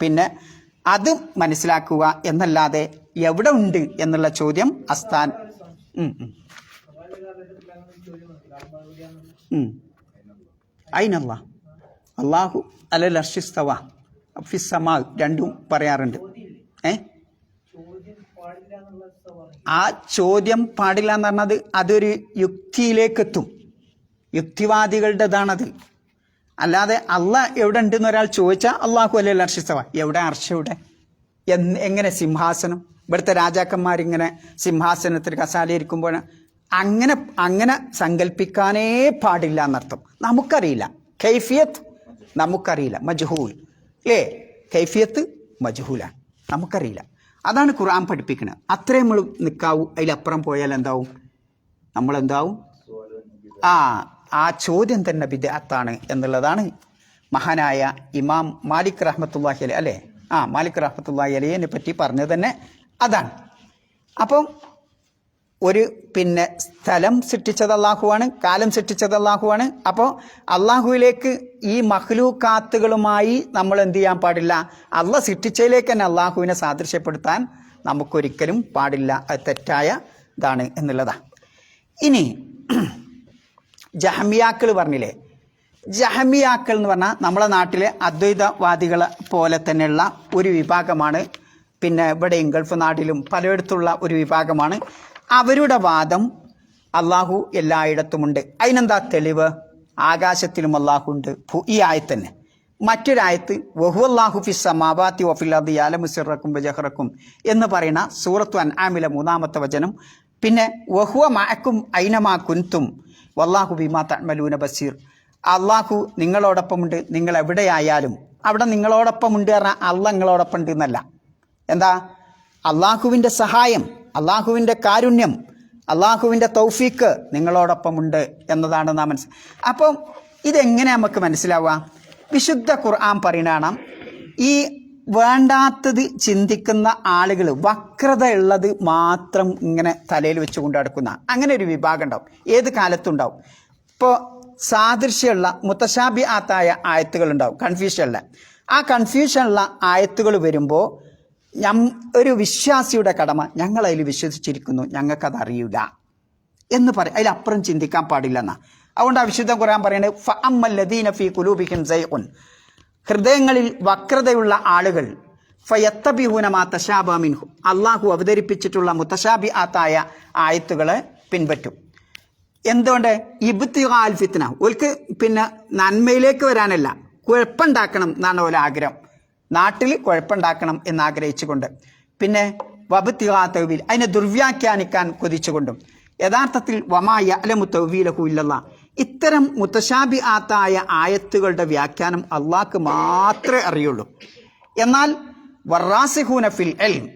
പിന്നെ അത് മനസ്സിലാക്കുക എന്നല്ലാതെ എവിടെ ഉണ്ട് എന്നുള്ള ചോദ്യം അസ്ഥാൻ. അയിനല്ല അള്ളാഹു അലൽ അർശിസ്തവ ഫിസ്സമാ രണ്ടും പറയാറുണ്ട്. ആ ചോദ്യം പാടില്ല എന്ന് പറഞ്ഞത് അതൊരു യുക്തിയിലേക്കെത്തും. യുക്തിവാദികളുടേതാണത്. അല്ലാതെ അള്ളാഹ് എവിടെ ഉണ്ടെന്ന് ഒരാൾ ചോദിച്ചാൽ അള്ളാഹു അലൽ അർശിസ്തവ, എവിടെ അർശ എവിടെ? എങ്ങനെ സിംഹാസനം? ഇവിടുത്തെ രാജാക്കന്മാരിങ്ങനെ സിംഹാസനത്തിൽ കസാലയിരിക്കുമ്പോൾ അങ്ങനെ സങ്കല്പിക്കാനേ പാടില്ല എന്നർത്ഥം. നമുക്കറിയില്ല കൈഫിയത്ത്, നമുക്കറിയില്ല മജ്ഹൂൽ അല്ലേ? കൈഫിയത്ത് മജ്ഹൂലാണ്, നമുക്കറിയില്ല. അതാണ് ഖുർആൻ പഠിപ്പിക്കുന്നത്. അത്രയും നമ്മൾ നിൽക്കാവൂ. അതിലപ്പുറം പോയാൽ എന്താവും? നമ്മളെന്താവും? ആ ചോദ്യം തന്നെ ബിദ്അത്താണ് എന്നുള്ളതാണ് മഹാനായ ഇമാം മാലിക് റഹ്മത്തുള്ളാഹി അലൈഹി അല്ലേ? മാലിക് റഹ്മത്തുള്ളാഹി അലൈഹിനെ പറ്റി പറഞ്ഞത് തന്നെ അതാണ്. അപ്പം ഒരു പിന്നെ സ്ഥലം സൃഷ്ടിച്ചത് അള്ളാഹുവാണ്, കാലം സൃഷ്ടിച്ചത് അള്ളാഹുവാണ്. അപ്പോൾ അള്ളാഹുവിലേക്ക് ഈ മഖ്ലൂക്കാത്തുകളുമായി നമ്മൾ എന്ത് ചെയ്യാൻ പാടില്ല? അള്ളാഹ് സൃഷ്ടിച്ചതിലേക്ക് തന്നെ അള്ളാഹുവിനെ സാദൃശ്യപ്പെടുത്താൻ നമുക്കൊരിക്കലും പാടില്ല. അത് തെറ്റായ ഇതാണ് എന്നുള്ളതാണ്. ഇനി ജഹമിയാക്കൾ പറഞ്ഞില്ലേ? ജഹമിയാക്കൾ എന്ന് പറഞ്ഞാൽ നമ്മളെ നാട്ടിലെ അദ്വൈതവാദികളെ പോലെ തന്നെയുള്ള ഒരു വിഭാഗമാണ്. പിന്നെ ഇവിടെയും ഗൾഫ് നാട്ടിലും പലയിടത്തുള്ള ഒരു വിഭാഗമാണ്. അവരുടെ വാദം അള്ളാഹു എല്ലായിടത്തുമുണ്ട്. അതിനെന്താ തെളിവ്? ആകാശത്തിലും അള്ളാഹു ഉണ്ട്. ഈ ആയത്ത് തന്നെ. മറ്റൊരായത്ത് വഹുവല്ലാഹു ഫിസ് സമാവാതി വഫിൽ അർദി യഅലമു സിർറക്കും വജഹറക്കും എന്ന് പറയുന്ന സൂറത്തു അൻആമിലെ 3-ാമത്തെ വചനം. പിന്നെ വഹുവ മഅക്കും ഐനമാ കുൻതും വല്ലാഹു ബിമാ തഅമലൂന ബസീർ. അള്ളാഹു നിങ്ങളോടൊപ്പമുണ്ട്, നിങ്ങൾ എവിടെയായാലും. അവിടെ നിങ്ങളോടൊപ്പമുണ്ട് പറഞ്ഞാൽ അള്ളാഹ് നിങ്ങളോടൊപ്പം ഉണ്ട് എന്നല്ല. എന്താ? അള്ളാഹുവിൻ്റെ സഹായം, അള്ളാഹുവിൻ്റെ കാരുണ്യം, അള്ളാഹുവിൻ്റെ തൗഫീക്ക് നിങ്ങളോടൊപ്പമുണ്ട് എന്നതാണ് നാം അപ്പം ഇതെങ്ങനെ നമുക്ക് മനസ്സിലാവുക? വിശുദ്ധ ഖുർആൻ പറയുന്നതാണ് ഈ വേണ്ടാത്തത് ചിന്തിക്കുന്ന ആളുകൾ, വക്രത ഉള്ളത് മാത്രം ഇങ്ങനെ തലയിൽ വെച്ച് കൊണ്ട് നടക്കുന്ന അങ്ങനെ ഒരു വിഭാഗം ഉണ്ടാവും. ഏത് കാലത്തുണ്ടാവും. ഇപ്പോൾ സാദൃശ്യമുള്ള മുത്തശാബിഹാത്തായ ആയത്തുകൾ ഉണ്ടാവും, കൺഫ്യൂഷനുള്ള. ആ കൺഫ്യൂഷനുള്ള ആയത്തുകൾ വരുമ്പോൾ ഒരു വിശ്വാസിയുടെ കടമ ഞങ്ങളതിൽ വിശ്വസിച്ചിരിക്കുന്നു, ഞങ്ങൾക്കത് അറിയില്ല എന്ന് പറയും. അതിലപ്പുറം ചിന്തിക്കാൻ പാടില്ല എന്നാ. അതുകൊണ്ട് ആ വിശുദ്ധ ഖുർആൻ പറയുന്നത് ഫഅമ്മല്ലദീന ഫീ ഖുലൂബിഹിം സൈഉൻ, ഹൃദയങ്ങളിൽ വക്രതയുള്ള ആളുകൾ ഫയത്തബിഹൂന മാ തശാബഹ മിൻഹു, അള്ളാഹു അവതരിപ്പിച്ചിട്ടുള്ള മുത്തശാബിഹാത്തായ ആയത്തുകളെ പിൻപറ്റും. എന്തുകൊണ്ട്? ഇബ്തിഗാൽ ഫിത്ന, ഓൽക്ക് പിന്നെ നന്മയിലേക്ക് വരാനല്ല, കുഴപ്പമുണ്ടാക്കണം എന്നാണ് ഓല ആഗ്രഹം. നാട്ടിൽ കുഴപ്പമുണ്ടാക്കണം എന്നാഗ്രഹിച്ചുകൊണ്ട്. പിന്നെ വബ്തിഗാ തൗവീൽ, അതിനെ ദുർവ്യാഖ്യാനിക്കാൻ കൊതിച്ചുകൊണ്ടും. യഥാർത്ഥത്തിൽ വമാ യഅലമു തൗവീലഹു ഇല്ലല്ലാഹ്, ഇത്തരം മുത്തശാബിഹാത്തായ ആയത്തുകളുടെ വ്യാഖ്യാനം അള്ളാഹ്ക്ക് മാത്രമേ അറിയുള്ളൂ. എന്നാൽ വറാസിഖൂന ഫിൽ ഇൽം,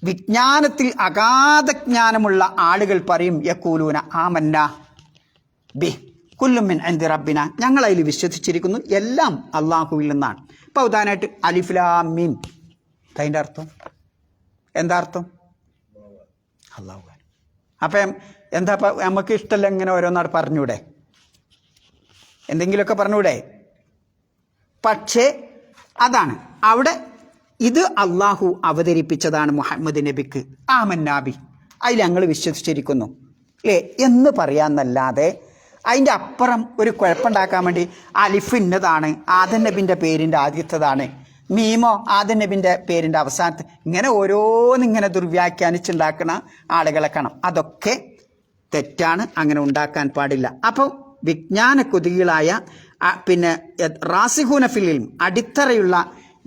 വിജ്ഞാനത്തിൽ അഗാധ ജ്ഞാനമുള്ള ആളുകൾ പറയും യഖൂലൂന ആമന്നാ ബി കുല്ലും മിൻ ഇൻദി റബ്ബിന, ഞങ്ങളതിൽ വിശ്വസിച്ചിരിക്കുന്നു, എല്ലാം അള്ളാഹുവിൽ നിന്നാണ്. ഇപ്പോൾ ഉദാഹരണമായിട്ട് അലിഫ് ലാം മീം, അതിൻ്റെ അർത്ഥം എന്താ? അർത്ഥം അള്ളാഹു. അപ്പം എന്താ നമുക്ക് ഇഷ്ടമല്ല ഇങ്ങനെ ഓരോന്നാട് പറഞ്ഞൂടെ? എന്തെങ്കിലുമൊക്കെ പറഞ്ഞൂടെ? പക്ഷേ അതാണ് അവിടെ ഇത് അള്ളാഹു അവതരിപ്പിച്ചതാണ് മുഹമ്മദ് നബിക്ക്. ആമന്നാബി, അതിൽ ഞങ്ങൾ വിശ്വസിച്ചിരിക്കുന്നു അല്ലേ എന്ന് പറയാമെന്നല്ലാതെ അതിൻ്റെ അപ്പുറം ഒരു കുഴപ്പമുണ്ടാക്കാൻ വേണ്ടി അലിഫ് ഇന്നതാണ്, ആദം നബിൻ്റെ പേരിൻ്റെ ആദ്യത്തേതാണ്, മീമോ ആദം നബിൻ്റെ പേരിൻ്റെ അവസാനത്തെ, ഇങ്ങനെ ഓരോന്നിങ്ങനെ ദുർവ്യാഖ്യാനിച്ചുണ്ടാക്കുന്ന ആളുകളെ കാണാം. അതൊക്കെ തെറ്റാണ്, അങ്ങനെ ഉണ്ടാക്കാൻ പാടില്ല. അപ്പം വിജ്ഞാന കൊതികളായ പിന്നെ റാസിഖൂന ഫിൽ ഇൽം, അടിത്തറയുള്ള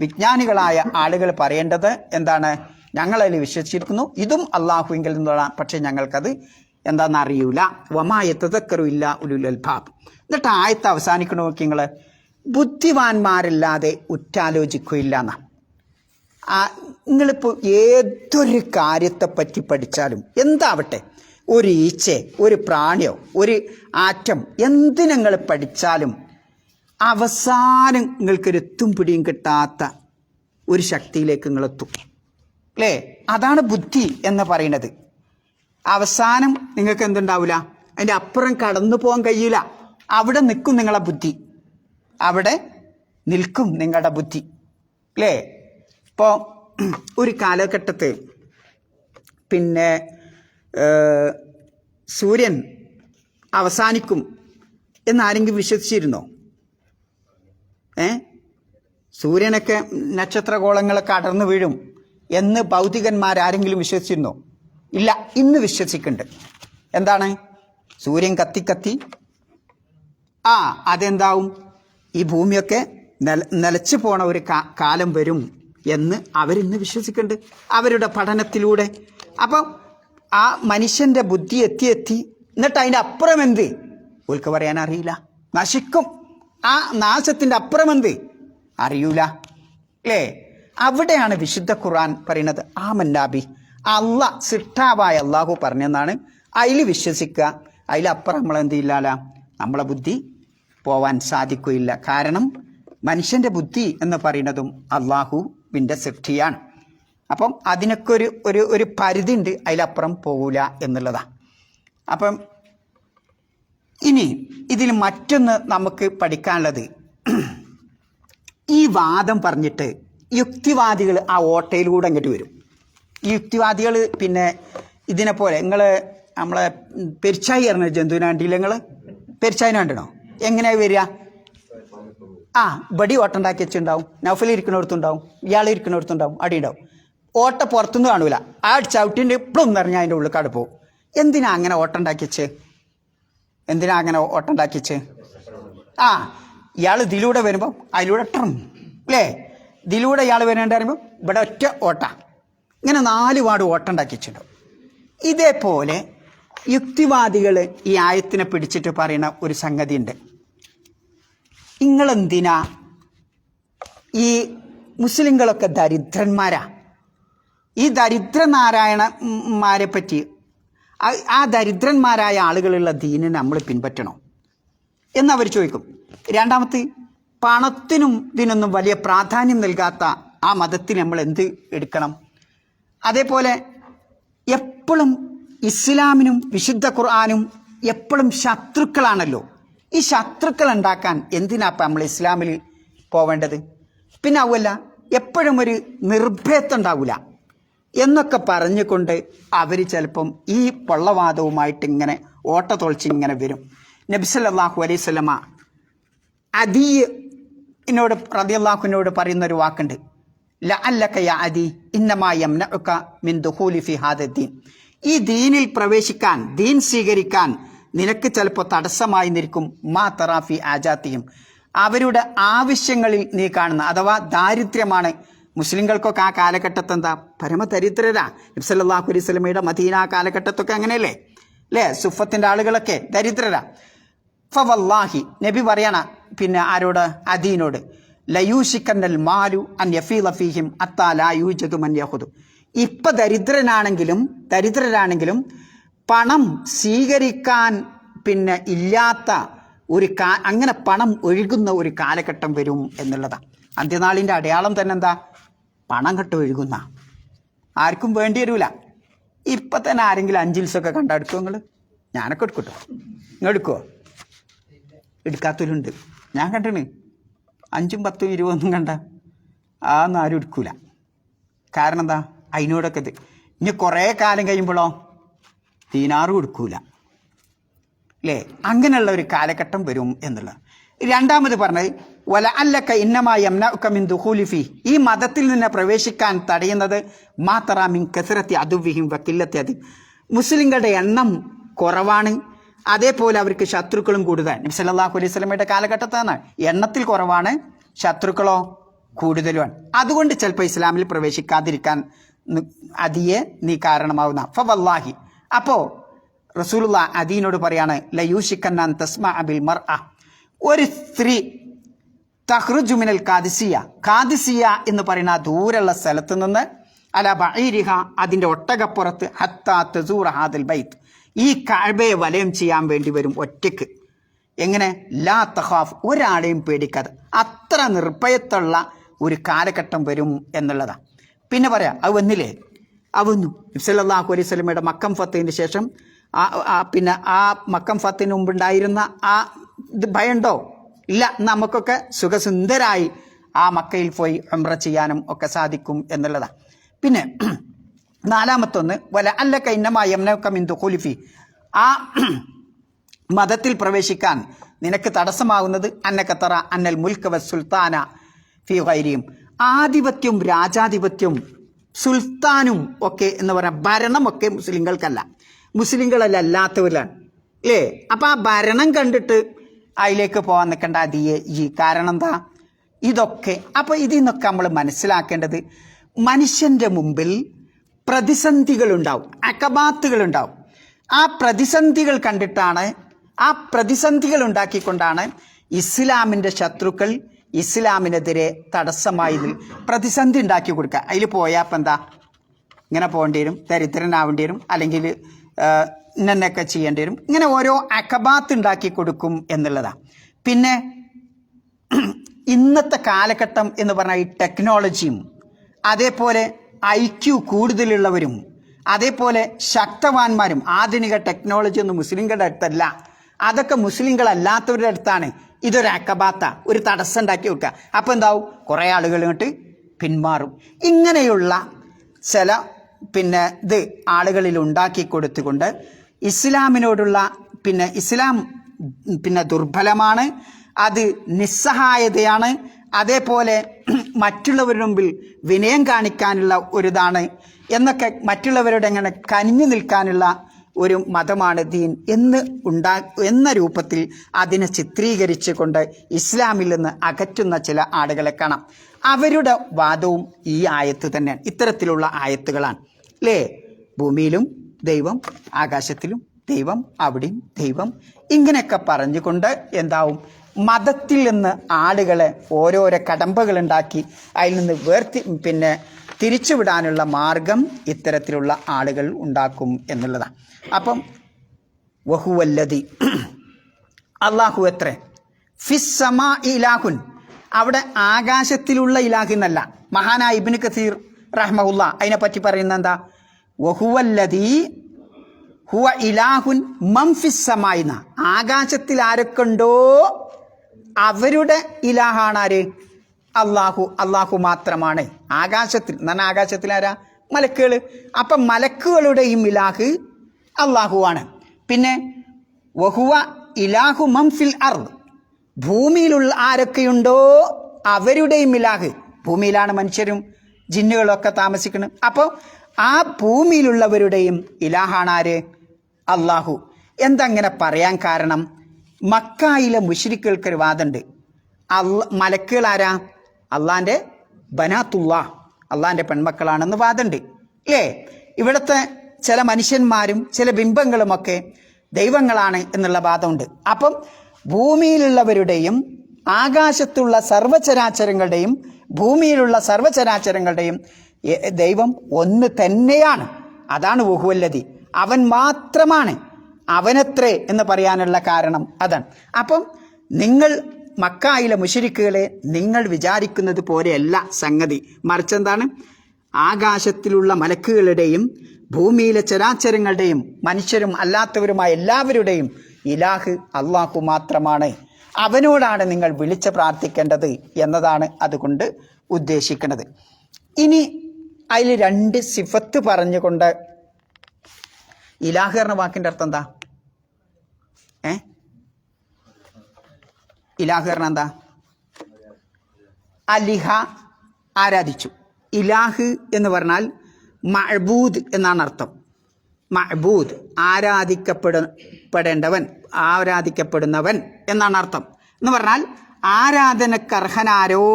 വിജ്ഞാനികളായ ആളുകൾ പറയേണ്ടത് എന്താണ്? ഞങ്ങളതിൽ വിശ്വസിച്ചിരിക്കുന്നു, ഇതും അള്ളാഹുവിങ്കിൽ നിന്നുള്ള, പക്ഷെ ഞങ്ങൾക്കത് എന്താണെന്ന് അറിയൂല. വമായ തദക്കറുമില്ല ഉലുൽ അൽബാബ്. എന്നിട്ട് ആയത്ത് അവസാനിക്കണ നോക്കി നിങ്ങൾ, ബുദ്ധിമാന്മാരില്ലാതെ ഉറ്റാലോചിക്കുകയില്ല എന്നാ. നിങ്ങളിപ്പോൾ ഏതൊരു കാര്യത്തെപ്പറ്റി പഠിച്ചാലും എന്താവട്ടെ, ഒരു ഈച്ചയോ ഒരു പ്രാണിയോ ഒരു ആറ്റം എന്ത് നിങ്ങൾ പഠിച്ചാലും അവസാനം നിങ്ങൾക്കൊരു എത്തും പിടിയും കിട്ടാത്ത ഒരു ശക്തിയിലേക്ക് നിങ്ങളെത്തും അല്ലേ? അതാണ് ബുദ്ധി എന്ന് പറയുന്നത്. അവസാനം നിങ്ങൾക്ക് എന്തുണ്ടാവില്ല, അതിൻ്റെ അപ്പുറം കടന്നു പോകാൻ കഴിയില്ല. അവിടെ നിൽക്കും നിങ്ങളെ ബുദ്ധി, അവിടെ നിൽക്കും നിങ്ങളുടെ ബുദ്ധി അല്ലേ? ഇപ്പോൾ ഒരു കാലഘട്ടത്ത് പിന്നെ സൂര്യൻ അവസാനിക്കും എന്നാരെങ്കിലും വിശ്വസിച്ചിരുന്നോ? സൂര്യനൊക്കെ നക്ഷത്രഗോളങ്ങളൊക്കെ അടർന്നു വീഴും എന്ന് ഭൗതികന്മാരാരെങ്കിലും വിശ്വസിച്ചിരുന്നോ? ഇല്ല. ഇന്ന് വിശ്വസിക്കുന്നുണ്ട്. എന്താണ്? സൂര്യൻ കത്തി അതെന്താവും, ഈ ഭൂമിയൊക്കെ നിലച്ചു പോണ ഒരു കാലം വരും എന്ന് അവരിന്ന് വിശ്വസിക്കുന്നുണ്ട് അവരുടെ പഠനത്തിലൂടെ. അപ്പം ആ മനുഷ്യൻ്റെ ബുദ്ധി എത്തി എന്നിട്ട് അതിൻ്റെ അപ്പുറം എന്ത് ഓൽക്ക് പറയാൻ അറിയില്ല, നശിക്കും. ആ നാശത്തിൻ്റെ അപ്പുറം എന്ത് അറിയൂല അല്ലേ? അവിടെയാണ് വിശുദ്ധ ഖുർആൻ പറയുന്നത് ആമന്നാബി, സിട്ടാവായ അള്ളാഹു പറഞ്ഞെന്നാണ്. അതിൽ വിശ്വസിക്കുക, അതിലപ്പുറം നമ്മളെന്ത് ചെയ്യില്ല, നമ്മളെ ബുദ്ധി പോവാൻ സാധിക്കുകയില്ല. കാരണം മനുഷ്യൻ്റെ ബുദ്ധി എന്ന് പറയുന്നതും അള്ളാഹുവിൻ്റെ സൃഷ്ടിയാണ്. അപ്പം അതിനൊക്കെ ഒരു പരിധി ഉണ്ട്, അതിലപ്പുറം പോകൂല എന്നുള്ളതാണ്. അപ്പം ഇനി ഇതിൽ മറ്റൊന്ന് നമുക്ക് പഠിക്കാനുള്ളത്, ഈ വാദം പറഞ്ഞിട്ട് യുക്തിവാദികൾ ആ ഓട്ടയിലൂടെ അങ്ങോട്ട് വരും. ഈ യുക്തിവാദികൾ പിന്നെ ഇതിനെ പോലെ നമ്മളെ പെരിച്ചായി അറിഞ്ഞ ജന്തുവിനെ കണ്ടില്ല? നിങ്ങൾ പെരിച്ചായിനെ കണ്ടണോ? എങ്ങനെയാണ് വരിക? ബടി ഓട്ടം ഉണ്ടാക്കി വെച്ചിട്ടുണ്ടാവും, നൗഫൽ ഇരിക്കുന്നിടത്തുണ്ടാവും, ഇയാൾ ഇരിക്കുന്നിടത്തുണ്ടാവും, അടിയുണ്ടാവും. ഓട്ട പുറത്തുനിന്ന് കാണൂല, ആ ചവിട്ടിൻ്റെ ഇപ്പോഴും നിറഞ്ഞാൽ അതിൻ്റെ ഉള്ളിൽ പോകും. എന്തിനാ അങ്ങനെ ഓട്ടം ഉണ്ടാക്കി വെച്ച്? ഇയാൾ ഇതിലൂടെ വരുമ്പോൾ അതിലൂടെ ടം അല്ലേ? ഇതിലൂടെ ഇയാൾ വരേണ്ട പറയുമ്പോൾ ഇവിടെ ഒറ്റ ഓട്ട, ഇങ്ങനെ 4 വാർഡ് ഓട്ടം ഉണ്ടാക്കി വെച്ചിട്ടുണ്ടാവും. ഇതേപോലെ യുക്തിവാദികൾ ഈ ആയത്തിനെ പിടിച്ചിട്ട് പറയുന്ന ഒരു സംഗതി ഉണ്ട്. നിങ്ങളെന്തിനാ ഈ മുസ്ലിങ്ങളൊക്കെ ദരിദ്രന്മാരാ, ഈ ദരിദ്രനാരായണന്മാരെ പറ്റി ആ ദരിദ്രന്മാരായ ആളുകളുള്ള ദീനിനെ നമ്മൾ പിൻപറ്റണോ എന്നവർ ചോദിക്കും. രണ്ടാമത്തെ, പണത്തിനും ഇതിനൊന്നും വലിയ പ്രാധാന്യം നൽകാത്ത ആ മതത്തിന് നമ്മൾ എന്ത് എടുക്കണം? അതേപോലെ എപ്പോഴും ഇസ്ലാമിനും വിശുദ്ധ ഖുർആനും എപ്പോഴും ശത്രുക്കളാണല്ലോ. ഈ ശത്രുക്കൾ ഉണ്ടാക്കാൻ എന്തിനാ ഇപ്പം നമ്മൾ ഇസ്ലാമിൽ പോവേണ്ടത്? പിന്നെ അതുമല്ല, എപ്പോഴും ഒരു നിർഭയത്വം ഉണ്ടാവില്ല എന്നൊക്കെ പറഞ്ഞുകൊണ്ട് അവർ ചിലപ്പം ഈ പൊള്ളവാദവുമായിട്ട് ഇങ്ങനെ ഓട്ട തൊളിച്ച് ഇങ്ങനെ വരും. നബി സല്ലല്ലാഹു അലൈഹി വസല്ലമ അദിയോട് റളിയല്ലാഹുവിനോട് പറയുന്നൊരു വാക്കുണ്ട്, ലഅല്ലക യാ അദി ഇന്നമാ യംനഉക മിൻ ദുഖൂലി ഫി ഹാദ ദീൻ. ഈ ദീനിൽ പ്രവേശിക്കാൻ, ദീൻ സ്വീകരിക്കാൻ നിനക്ക് ചിലപ്പോൾ തടസ്സമായി നിൽക്കും മാ തറാഫി ആജാത്തിയും, അവരുടെ ആവശ്യങ്ങളിൽ നീ കാണുന്ന അഥവാ ദാരിദ്ര്യമാണ്. മുസ്ലിങ്ങൾക്കൊക്കെ ആ കാലഘട്ടത്ത് എന്താ പരമദരിദ്രരാ. നബി സല്ലല്ലാഹു അലൈഹി വസല്ലമയുടെ മദീന കാലഘട്ടത്തൊക്കെ അങ്ങനെയല്ലേ അല്ലേ? സുഫത്തിൻ്റെ ആളുകളൊക്കെ ദരിദ്രരാ. ഫവല്ലാഹി, നബി പറയണ പിന്നെ ആരോട്? അദീനോട്, ലയൂഷിക്കന്നൽ മാലു അൻ യഫീല ഫീഹിം അത്താ ലാ യൂജദു മൻ യഖുദു. ഇപ്പം ദരിദ്രരാണെങ്കിലും പണം സ്വീകരിക്കാൻ പിന്നെ ഇല്ലാത്ത ഒരു അങ്ങനെ പണം ഒഴുകുന്ന ഒരു കാലഘട്ടം വരും എന്നുള്ളതാണ്. അന്ത്യനാളിൻ്റെ അടയാളം തന്നെ എന്താ? പണം കെട്ട് ഒഴുകുന്ന, ആർക്കും വേണ്ടി വരില്ല. ഇപ്പം തന്നെ ആരെങ്കിലും 5 ദിവസമൊക്കെ കണ്ടെടുക്കുമോ? ഞാനൊക്കെ എടുക്കട്ടോ. നിങ്ങൾ എടുക്കുമോ? എടുക്കാത്തവരുണ്ട്, ഞാൻ കണ്ടിണ്. 5, 10, 20 കണ്ട ആന്നും ആരും എടുക്കൂല. കാരണം എന്താ? അതിനോടൊക്കെ ഇത് ഇനി കുറേ കാലം കഴിയുമ്പോഴോ ദീനാറ് കൊടുക്കൂല. അല്ലേ? അങ്ങനെയുള്ള ഒരു കാലഘട്ടം വരും എന്നുള്ളത്. രണ്ടാമത് പറഞ്ഞത് വല അല്ലക്ക ഇന്നമായ മിൻ ദുഖൂലി ഫീ, ഈ മതത്തിൽ നിന്ന് പ്രവേശിക്കാൻ തടയുന്നത് മാതറ മിൻ കസറത്തി അദുവിഹിം വക്കില്ലത്തി അദി, മുസ്ലിങ്ങളുടെ എണ്ണം കുറവാണ്, അതേപോലെ അവർക്ക് ശത്രുക്കളും കൂടുതൽ. നബി സല്ലല്ലാഹു അലൈഹി വസല്ലമയുടെ കാലഘട്ടത്താണ് എണ്ണത്തിൽ കുറവാണ്, ശത്രുക്കളോ കൂടുതലുമാണ്. അതുകൊണ്ട് ചിലപ്പോൾ ഇസ്ലാമിൽ പ്രവേശിക്കാതിരിക്കാൻ അതിയെ നീ കാരണമാവുന്ന ഫവല്ലാഹി. അപ്പോൾ റസൂലുള്ളാഹി അദീനോട് പറയാണ് ലയൂഷിക്കന്നാൻ തസ്മഅ ബിൽ മർഅ, ഒരു സ്ത്രീ തഖ്റുജു മിനൽ ഖാദിസിയ, ഖാദിസിയ എന്ന് പറയുന്ന ദൂരെയുള്ള സ്ഥലത്ത് നിന്ന് അല ബഈരിഹ, അതിൻ്റെ ഒട്ടകപ്പുറത്ത് ഹത്താ തസൂറ ഹാദൽ ബൈത്ത്, ഈ കഅബയെ വലയം ചെയ്യാൻ വേണ്ടി വരും ഒറ്റയ്ക്ക്. എങ്ങനെ? ലാ തഖാഫ്, ഒരാളെയും പേടിക്കാതെ. അത്ര നിർഭയത്തുള്ള ഒരു കാലഘട്ടം വരും എന്നുള്ളതാണ്. പിന്നെ പറയാം, അത് വന്നില്ലേ? അവന്നു നബി സല്ലല്ലാഹു അലൈഹി വസല്ലമയുടെ മക്കം ഫത്തിന് ശേഷം പിന്നെ ആ മക്കം ഫത്തിന് മുമ്പുണ്ടായിരുന്ന ആ ഇത് ഭയമുണ്ടോ? ഇല്ല. നമുക്കൊക്കെ സുഖസുന്ദരായി ആ മക്കയിൽ പോയി ഉംറ ചെയ്യാനും ഒക്കെ സാധിക്കും എന്നുള്ളതാണ്. പിന്നെ നാലാമത്തൊന്ന് വല അല്ലക ഇന്നമാ യംനക മിൻ ദുഖൂലി ഫീ, ആ മതത്തിൽ പ്രവേശിക്കാൻ നിനക്ക് തടസ്സമാകുന്നത് അന്നക തറ അന്നൽ മുൽക വസ്സുൽത്താന ഫീ ഗൈരിഹിം, ആധിപത്യവും രാജാധിപത്യവും സുൽത്താനും ഒക്കെ എന്ന് പറയാം, ഭരണമൊക്കെ മുസ്ലിങ്ങൾക്കല്ല, മുസ്ലിങ്ങളല്ലാത്തവരിലാണ്. അല്ലേ? അപ്പം ആ ഭരണം കണ്ടിട്ട് അതിലേക്ക് പോകാൻ നിൽക്കേണ്ട അതിയെ ഈ കാരണം എന്താ? ഇതൊക്കെ അപ്പോൾ ഇതിൽ നിന്നൊക്കെ നമ്മൾ മനസ്സിലാക്കേണ്ടത്, മനുഷ്യൻ്റെ മുമ്പിൽ പ്രതിസന്ധികളുണ്ടാവും, അകബാത്തുകളുണ്ടാവും. ആ പ്രതിസന്ധികൾ കണ്ടിട്ടാണ്, ആ പ്രതിസന്ധികൾ ഉണ്ടാക്കിക്കൊണ്ടാണ് ഇസ്ലാമിൻ്റെ ശത്രുക്കൾ ഇസ്ലാമിനെതിരെ തടസ്സമായി പ്രതിസന്ധി ഉണ്ടാക്കി കൊടുക്കുക. അതിൽ പോയാൽ ഇപ്പം എന്താ? ഇങ്ങനെ പോകേണ്ടി വരും, ദരിദ്രനാവേണ്ടി വരും, അല്ലെങ്കിൽ ഇന്നൊക്കെ ചെയ്യേണ്ടി വരും. ഇങ്ങനെ ഓരോ അകബാത്ത് ഉണ്ടാക്കി കൊടുക്കും എന്നുള്ളതാണ്. പിന്നെ ഇന്നത്തെ കാലഘട്ടം എന്ന് പറഞ്ഞാൽ ഈ ടെക്നോളജിയും അതേപോലെ IQ കൂടുതലുള്ളവരും അതേപോലെ ശക്തവാന്മാരും, ആധുനിക ടെക്നോളജി ഒന്നും മുസ്ലിങ്ങളുടെ അടുത്തല്ല, അതൊക്കെ മുസ്ലിങ്ങളല്ലാത്തവരുടെ അടുത്താണ്. ഇതൊരു അക്കബാത്ത, ഒരു തടസ്സം ഉണ്ടാക്കി വെക്കുക. അപ്പോൾ എന്താവും? കുറേ ആളുകൾ ഇങ്ങോട്ട് പിന്മാറും. ഇങ്ങനെയുള്ള ചില പിന്നെ ഇത് ആളുകളിൽ ഉണ്ടാക്കി കൊടുത്തുകൊണ്ട് ഇസ്ലാമിനോടുള്ള ഇസ്ലാം ദുർബലമാണ്, അത് നിസ്സഹായതയാണ്, അതേപോലെ മറ്റുള്ളവരുടെ മുമ്പിൽ വിനയം കാണിക്കാനുള്ള ഒരിതാണ് എന്നൊക്കെ, മറ്റുള്ളവരുടെ എങ്ങനെ കനിഞ്ഞു നിൽക്കാനുള്ള ഒരു മതമാണ് ദീൻ എന്ന രൂപത്തിൽ അതിനെ ചിത്രീകരിച്ചു കൊണ്ട് ഇസ്ലാമിൽ നിന്ന് അകറ്റുന്ന ചില ആളുകളെ കാണാം. അവരുടെ വാദവും ഈ ആയത്ത് തന്നെയാണ്, ഇത്തരത്തിലുള്ള ആയത്തുകളാണ്. അല്ലേ? ഭൂമിയിലും ദൈവം, ആകാശത്തിലും ദൈവം, അവിടെയും ദൈവം, ഇങ്ങനെയൊക്കെ പറഞ്ഞുകൊണ്ട് എന്താവും? മതത്തിൽ നിന്ന് ആളുകളെ ഓരോരോ കടമ്പകളുണ്ടാക്കി അതിൽ നിന്ന് തിരിച്ചുവിടാനുള്ള മാർഗം ഇത്തരത്തിലുള്ള ആളുകൾ ഉണ്ടാക്കും എന്നുള്ളതാണ്. അപ്പം വഹുവല്ലദി, അള്ളാഹു എത്ര, ഫിസ്സമാ ഇലാഹുൻ, അവിടെ ആകാശത്തിലുള്ള ഇലാഹ് എന്നല്ല. മഹാനായ ഇബ്നു കസീർ റഹ്മഹുല്ല അതിനെപ്പറ്റി പറയുന്നത് എന്താ? വഹുവല്ലദി ഹുവ ഇലാഹുൻ മൻ ഫിസ്സമായിന, ആകാശത്തിൽ ആരൊക്കെ ഉണ്ടോ അവരുടെ ഇലാഹാണ് ആര്? അള്ളാഹു. അള്ളാഹു മാത്രമാണ് ആകാശത്തിൽ. എന്നാൽ ആകാശത്തിൽ ആരാ? മലക്കുകൾ. അപ്പം മലക്കുകളുടെയും ഇലാഹ് അള്ളാഹുവാണ്. പിന്നെ വഹുവ ഇലാഹു മൻ ഫിൽ അർദ്, ഭൂമിയിലുള്ള ആരൊക്കെയുണ്ടോ അവരുടെയും ഇലാഹ്. ഭൂമിയിലാണ് മനുഷ്യരും ജിന്നുകളൊക്കെ താമസിക്കുന്നത്. അപ്പോൾ ആ ഭൂമിയിലുള്ളവരുടെയും ഇലാഹാണ് ആര്? അള്ളാഹു. എന്തങ്ങനെ പറയാൻ കാരണം? മക്കായിലെ മുശ്രിക്കുകൾക്കൊരു വാദമുണ്ട്, മലക്കുകൾ ആരാ? അള്ളാൻ്റെ ബനാത്തുല്ലാ, അള്ളാൻ്റെ പെൺമക്കളാണെന്ന് വാദമുണ്ട്. അല്ലേ? ഇവിടുത്തെ ചില മനുഷ്യന്മാരും ചില ബിംബങ്ങളുമൊക്കെ ദൈവങ്ങളാണ് എന്നുള്ള വാദമുണ്ട്. അപ്പം ഭൂമിയിലുള്ളവരുടെയും ആകാശത്തുള്ള സർവ്വചരാചരങ്ങളുടെയും ഭൂമിയിലുള്ള സർവ്വചരാചരങ്ങളുടെയും ദൈവം ഒന്ന് തന്നെയാണ്. അതാണ് വഹുവല്ലദി, അവൻ മാത്രമാണ്, അവനത്രേ എന്ന് പറയാനുള്ള കാരണം അതാണ്. അപ്പം നിങ്ങൾ മക്കായിലെ മുശ്രിക്കുകളെ നിങ്ങൾ വിചാരിക്കുന്നത് പോലെയല്ല സംഗതി. മറിച്ചെന്താണ്? ആകാശത്തിലുള്ള മലക്കുകളുടെയും ഭൂമിയിലെ ചരാചരങ്ങളുടെയും മനുഷ്യരും അല്ലാത്തവരുമായ എല്ലാവരുടെയും ഇലാഹ് അള്ളാഹു മാത്രമാണ്. അവനോടാണ് നിങ്ങൾ വിളിച്ച് പ്രാർത്ഥിക്കേണ്ടത് എന്നതാണ് അതുകൊണ്ട് ഉദ്ദേശിക്കുന്നത്. ഇനി അതിൽ രണ്ട് സിഫത്ത് പറഞ്ഞുകൊണ്ട് ഇലാഹ് എന്ന വാക്കിൻ്റെ അർത്ഥം എന്താ? ഇലാഹ് പറഞ്ഞ എന്താ? അലിഹ, ആരാധിച്ചു. ഇലാഹ് എന്ന് പറഞ്ഞാൽ മഅബൂദ് എന്നാണ് അർത്ഥം. മഅബൂദ്, ആരാധിക്കപ്പെടേണ്ടവൻ, ആരാധിക്കപ്പെടുന്നവൻ എന്നാണ് അർത്ഥം. എന്ന് പറഞ്ഞാൽ ആരാധനക്കർഹനാരോ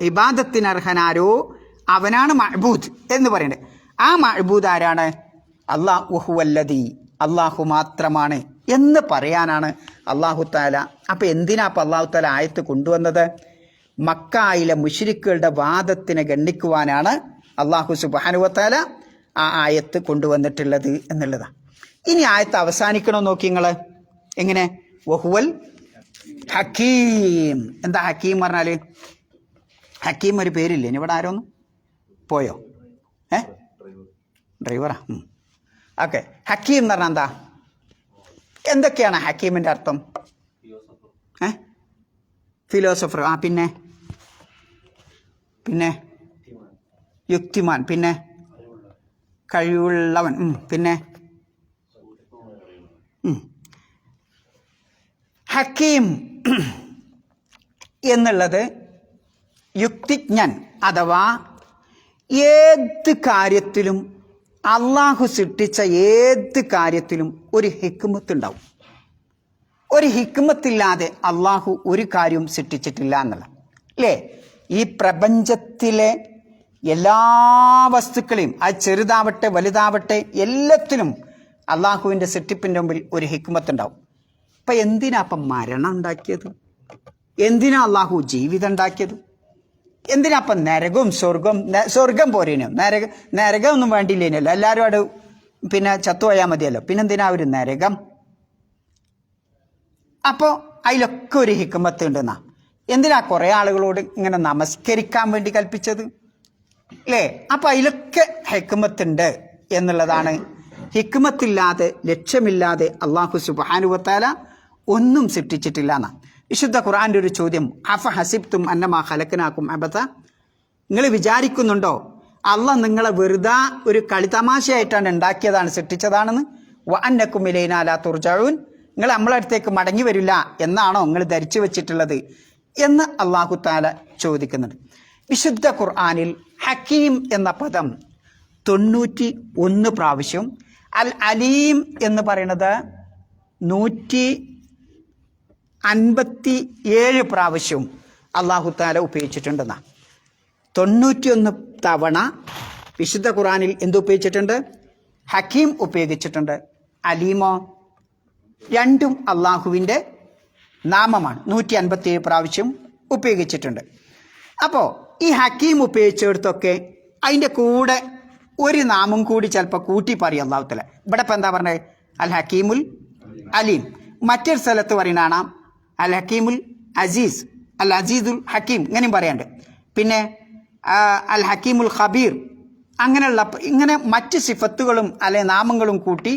ഇബാദത്തിനർഹനാരോ അവനാണ് മഅബൂദ് എന്ന് പറയുന്നത്. ആ മഅബൂദ് ആരാണ്? അല്ലാഹുവല്ലദീ, അള്ളാഹു മാത്രമാണ് എന്ന് പറയാനാണ് അള്ളാഹു താല. അപ്പം എന്തിനാ അപ്പം അള്ളാഹു താല ആയത്ത് കൊണ്ടുവന്നത്? മക്കായിലെ മുശ്രിക്കുകളുടെ വാദത്തിനെ ഗണ്ണിക്കുവാനാണ് അള്ളാഹു സുബ്ഹാനഹു വ തആല ആ ആയത്ത് കൊണ്ടുവന്നിട്ടുള്ളത് എന്നുള്ളതാണ്. ഇനി ആയത്ത് അവസാനിക്കണമെന്ന് നോക്കി നിങ്ങൾ. എങ്ങനെ? വഹുവൽ ഹക്കീം. എന്താ ഹക്കീം പറഞ്ഞാൽ? ഹക്കീം ഒരു പേരില്ലേ? ഇനി ഇവിടെ ആരോന്നും പോയോ? ഡ്രൈവറാ? ഓക്കെ. ഹക്കീം എന്ന് പറഞ്ഞാൽ എന്താ? എന്തൊക്കെയാണ് ഹക്കീമിൻ്റെ അർത്ഥം? ഫിലോസഫർ. പിന്നെ പിന്നെ യുക്തിമാൻ, പിന്നെ കഴിവുള്ളവൻ, പിന്നെ ഹക്കീം എന്നുള്ളത് യുക്തിജ്ഞൻ, അഥവാ ഏത് കാര്യത്തിലും അള്ളാഹു സൃഷ്ടിച്ച ഏത് കാര്യത്തിലും ഒരു ഹിക്മത്ത് ഉണ്ടാവും. ഒരു ഹിക്മത്തില്ലാതെ അള്ളാഹു ഒരു കാര്യവും സൃഷ്ടിച്ചിട്ടില്ല എന്നുള്ള അല്ലേ? ഈ പ്രപഞ്ചത്തിലെ എല്ലാ വസ്തുക്കളെയും, അത് ചെറുതാവട്ടെ വലുതാവട്ടെ, എല്ലാത്തിനും അള്ളാഹുവിൻ്റെ സൃഷ്ടിപ്പിൻ്റെ മുമ്പിൽ ഒരു ഹിക്മത്ത് ഉണ്ടാവും. അപ്പം എന്തിനാ അപ്പം മരണം ഉണ്ടാക്കിയത്? എന്തിനാ അള്ളാഹു ജീവിതം ഉണ്ടാക്കിയത്? എന്തിനാ അപ്പം നരകവും സ്വർഗം പോരേനോ? നരകം ഒന്നും വേണ്ടിയില്ലേനല്ലോ, എല്ലാവരും അവിടെ പിന്നെ ചത്തുപോയാൽ മതിയല്ലോ. പിന്നെന്തിനാ ഒരു നരകം? അപ്പോൾ അതിലൊക്കെ ഒരു ഹിക്മത്ത് ഉണ്ടെന്നാ. എന്തിനാ കുറേ ആളുകളോട് ഇങ്ങനെ നമസ്കരിക്കാൻ വേണ്ടി കൽപ്പിച്ചത് അല്ലേ? അപ്പം അതിലൊക്കെ ഹിക്മത്തുണ്ട് എന്നുള്ളതാണ്. ഹിക്മത്തില്ലാതെ, ലക്ഷ്യമില്ലാതെ അള്ളാഹു സുബ്ഹാനഹു വ തആല ഒന്നും സൃഷ്ടിച്ചിട്ടില്ല എന്നാ. വിശുദ്ധ ഖുർആൻ്റെ ഒരു ചോദ്യം, അഫ ഹസിബ്തും അന്നമാ ഖലഖനാകും അബസ, നിങ്ങൾ വിചാരിക്കുന്നുണ്ടോ അള്ളാഹ് നിങ്ങളെ വെറുതെ ഒരു കളിതമാശയായിട്ടാണ് ഉണ്ടാക്കിയതാണ്, സൃഷ്ടിച്ചതാണെന്ന്? വ അന്നക്കും ഇലൈനാ ലാ തുർജഊൻ, നിങ്ങൾ നമ്മളെ അടുത്തേക്ക് മടങ്ങി വരില്ല എന്നാണോ നിങ്ങൾ ധരിച്ചു വെച്ചിട്ടുള്ളത് എന്ന് അള്ളാഹു താല ചോദിക്കുന്നുണ്ട്. വിശുദ്ധ ഖുർആനിൽ ഹക്കീം എന്ന പദം 91 പ്രാവശ്യം, അൽ അലീം എന്ന് പറയുന്നത് 157 പ്രാവശ്യവും അള്ളാഹു താല ഉപയോഗിച്ചിട്ടുണ്ടെന്നാണ്. 91 തവണ വിശുദ്ധ ഖുർആനിൽ എന്ത് ഉപയോഗിച്ചിട്ടുണ്ട്? ഹക്കീം ഉപയോഗിച്ചിട്ടുണ്ട്. അലീമോ? രണ്ടും അള്ളാഹുവിൻ്റെ നാമമാണ്. 157 പ്രാവശ്യം ഉപയോഗിച്ചിട്ടുണ്ട്. അപ്പോൾ ഈ ഹക്കീം ഉപയോഗിച്ചിടത്തൊക്കെ അതിൻ്റെ കൂടെ ഒരു നാമം കൂടി ചിലപ്പോൾ കൂട്ടി പറയും അള്ളാഹു തആല. ഇവിടെ ഇപ്പം എന്താ പറഞ്ഞത്? അൽ ഹക്കീമുൽ അലീം. മറ്റൊരു സ്ഥലത്ത് പറയുന്നതാണ് അൽ ഹക്കീമുൽ അസീസ്, അൽ അസീസുൽ ഹക്കീം, ഇങ്ങനെയും പറയാണ്ട്. പിന്നെ അൽ ഹക്കീമുൽ ഖബീർ, അങ്ങനെയുള്ള ഇങ്ങനെ മറ്റ് സിഫത്തുകളും അല്ലെ നാമങ്ങളും കൂട്ടി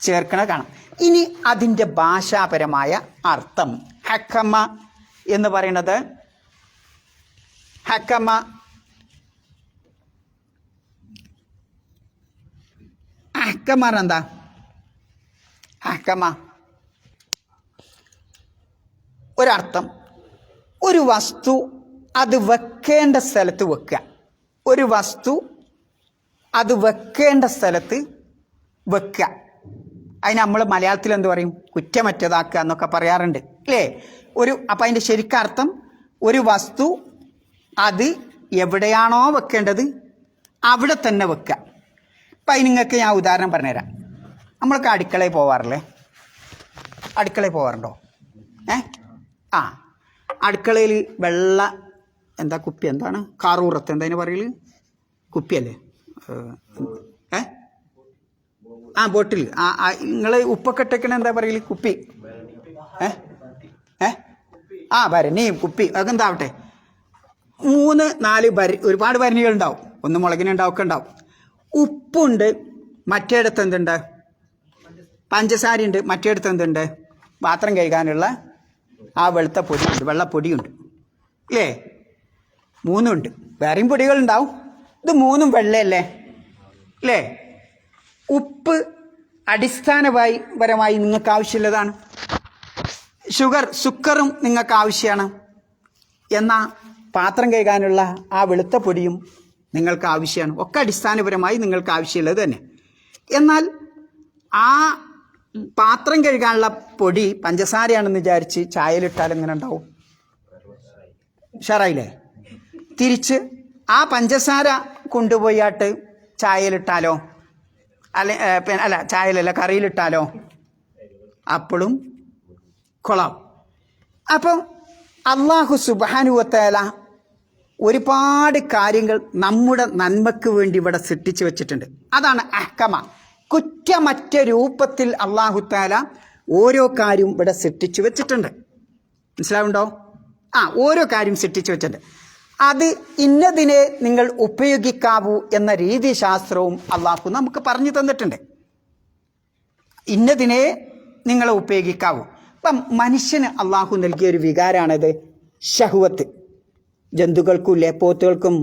ചേർക്കണ കാണാം. ഇനി അതിൻ്റെ ഭാഷാപരമായ അർത്ഥം, ഹക്കമ എന്ന് പറയുന്നത്, ഹക്കമ ഹക്കമ എന്താ? ഹക്കമ ഒരർത്ഥം, ഒരു വസ്തു അത് വെക്കേണ്ട സ്ഥലത്ത് വെക്കുക. ഒരു വസ്തു അത് വെക്കേണ്ട സ്ഥലത്ത് വെക്കുക. അതിന് നമ്മൾ മലയാളത്തിൽ എന്ത് പറയും? കുറ്റമറ്റതാക്കുക എന്നൊക്കെ പറയാറുണ്ട് അല്ലേ? അപ്പം അതിൻ്റെ ശരിക്കർത്ഥം, ഒരു വസ്തു അത് എവിടെയാണോ വെക്കേണ്ടത് അവിടെ തന്നെ വെക്കുക. അപ്പം അതിന് നിങ്ങൾക്ക് ഞാൻ ഉദാഹരണം പറഞ്ഞുതരാം. നമ്മളൊക്കെ അടുക്കളയിൽ പോവാറില്ലേ? അടുക്കളയിൽ പോവാറുണ്ടോ? അടുക്കളയിൽ വെള്ള എന്താ കുപ്പി, എന്താണ് കാറൂറത്ത്, എന്താ പറയല്? കുപ്പിയല്ലേ? ബോട്ടിൽ. നിങ്ങൾ ഉപ്പൊക്കെ ഇട്ടേക്കണ എന്താ പറയല്? കുപ്പി. ഭരണിയും കുപ്പി അതൊക്കെ എന്താവട്ടെ, 3-4 ഒരുപാട് ഭരണികളുണ്ടാവും. ഒന്ന് മുളകിനുണ്ടാവൊക്കെ ഉണ്ടാവും. ഉപ്പുണ്ട്, മറ്റേടത്ത് എന്തുണ്ട്? പഞ്ചസാരയുണ്ട്, മറ്റേടത്ത് എന്തുണ്ട്? പാത്രം കഴുകാനുള്ള ആ വെളുത്ത പൊടിയുണ്ട്, വെള്ളപ്പൊടിയുണ്ട് അല്ലേ? 3 ഉണ്ട്. വേറെയും പൊടികളുണ്ടാവും. ഇത് 3 വെള്ളയല്ലേ അല്ലേ? ഉപ്പ് അടിസ്ഥാനപരമായി നിങ്ങൾക്ക് ആവശ്യമുള്ളതാണ്. സുക്കറും നിങ്ങൾക്ക് ആവശ്യമാണ്. എന്നാൽ പാത്രം കഴുകാനുള്ള ആ വെളുത്ത പൊടിയും നിങ്ങൾക്ക് ആവശ്യമാണ്. ഒക്കെ അടിസ്ഥാനപരമായി നിങ്ങൾക്ക് ആവശ്യമുള്ളത് തന്നെ. എന്നാൽ ആ പാത്രം കഴുകാനുള്ള പൊടി പഞ്ചസാരയാണെന്ന് വിചാരിച്ച് ചായയിലിട്ടാൽ എങ്ങനെ ഉണ്ടാവും? ഉഷാറായില്ലേ? തിരിച്ച് ആ പഞ്ചസാര കൊണ്ടുപോയിട്ട് ചായയിലിട്ടാലോ അല്ല ചായയിലല്ല കറിയിലിട്ടാലോ അപ്പോഴും കൊള്ളാം. അപ്പം അല്ലാഹു സുബ്ഹാനഹു വ തആല ഒരുപാട് കാര്യങ്ങൾ നമ്മുടെ നന്മയ്ക്ക് വേണ്ടി ഇവിടെ സൃഷ്ടിച്ചു വെച്ചിട്ടുണ്ട്. അതാണ് അഹ്കമ. കുറ്റമറ്റ രൂപത്തിൽ അല്ലാഹു തആല ഓരോ കാര്യവും ഇവിടെ സൃഷ്ടിച്ചു വെച്ചിട്ടുണ്ട്. മനസ്സിലാവുണ്ടോ? ഓരോ കാര്യം സൃഷ്ടിച്ചു വെച്ചിട്ടുണ്ട്. അത് ഇന്നതിനെ നിങ്ങൾ ഉപയോഗിക്കാവൂ എന്ന രീതിശാസ്ത്രവും അല്ലാഹു നമുക്ക് പറഞ്ഞു തന്നിട്ടുണ്ട്. ഇന്നതിനെ നിങ്ങൾ ഉപയോഗിക്കാവൂ. അപ്പം മനുഷ്യന് അല്ലാഹു നൽകിയ ഒരു വികാരമാണത് ഷഹ്വത്ത്. ജന്തുക്കൾക്കും ഇല്ലേ, പോത്തുകൾക്കും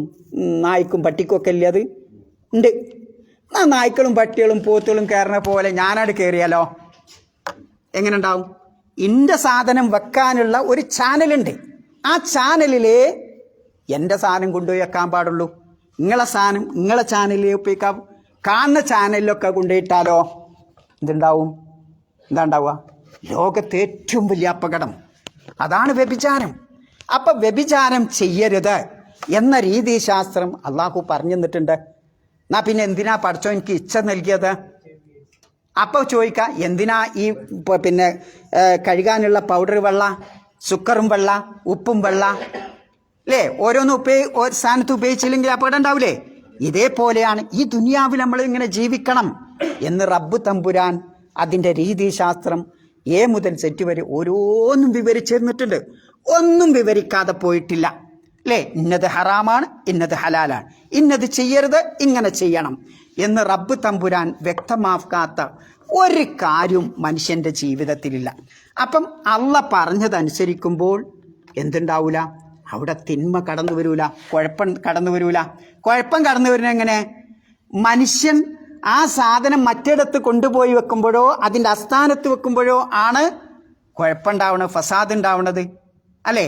നായ്ക്കും പട്ടിക്കും ഒക്കെ ഇല്ലേ, അത് ഉണ്ട്. ആ നായ്ക്കളും പട്ടികളും പോത്തുകളും കയറുന്ന പോലെ ഞാനത് കയറിയാലോ എങ്ങനെ ഉണ്ടാവും? എൻ്റെ സാധനം വെക്കാനുള്ള ഒരു ചാനലുണ്ട്. ആ ചാനലിലേ എൻ്റെ സാധനം കൊണ്ടുപോയി വെക്കാൻ പാടുള്ളൂ. നിങ്ങളെ സാധനം നിങ്ങളെ ചാനലിലേ ഉപയോഗിക്കാം. കാണുന്ന ചാനലിലൊക്കെ കൊണ്ടുപോയിട്ടാലോ എന്തുണ്ടാവും? എന്താ ഉണ്ടാവുക? ലോകത്തെ ഏറ്റവും വലിയ അപകടം അതാണ് വ്യഭിചാരം. അപ്പം വ്യഭിചാരം ചെയ്യരുത് എന്ന രീതിശാസ്ത്രം അല്ലാഹു പറഞ്ഞു തന്നിട്ടുണ്ട്. എന്നാ പിന്നെ എന്തിനാ പഠിച്ചോ എനിക്ക് ഇച്ഛ നൽകിയത്? അപ്പോൾ ചോദിക്കാം, എന്തിനാ ഈ പിന്നെ കഴുകാനുള്ള പൗഡർ വെള്ള, സുക്കറും വെള്ള, ഉപ്പും വെള്ള അല്ലേ? ഓരോന്നും ഒരു സ്ഥാനത്ത് ഉപയോഗിച്ചില്ലെങ്കിൽ അപകടം ഉണ്ടാവില്ലേ? ഇതേപോലെയാണ് ഈ ദുനിയാവിൽ നമ്മൾ ഇങ്ങനെ ജീവിക്കണം എന്ന് റബ്ബ് തമ്പുരാൻ അതിൻ്റെ രീതിശാസ്ത്രം എ മുതൽ സെറ്റ് വരെ ഓരോന്നും വിവരിച്ചിരുന്നിട്ടുണ്ട്. ഒന്നും വിവരിക്കാതെ പോയിട്ടില്ല അല്ലേ? ഇന്നത് ഹറാമാണ്, ഇന്നത് ഹലാലാണ്, ഇന്നത് ചെയ്യരുത്, ഇങ്ങനെ ചെയ്യണം എന്ന് റബ്ബ് തമ്പുരാൻ വ്യക്തമാക്കാത്ത ഒരു കാര്യവും മനുഷ്യൻ്റെ ജീവിതത്തിലില്ല. അപ്പം അള്ള പറഞ്ഞതനുസരിക്കുമ്പോൾ എന്തുണ്ടാവൂല? അവിടെ തിന്മ കടന്നു വരൂല, കുഴപ്പം കടന്നു വരൂല. കുഴപ്പം കടന്നു വരുന്ന എങ്ങനെ? മനുഷ്യൻ ആ സാധനം മറ്റിടത്ത് കൊണ്ടുപോയി വെക്കുമ്പോഴോ അതിൻ്റെ അസ്ഥാനത്ത് വെക്കുമ്പോഴോ ആണ് കുഴപ്പമുണ്ടാവണത്, ഫസാദ് ഉണ്ടാവണത് അല്ലേ?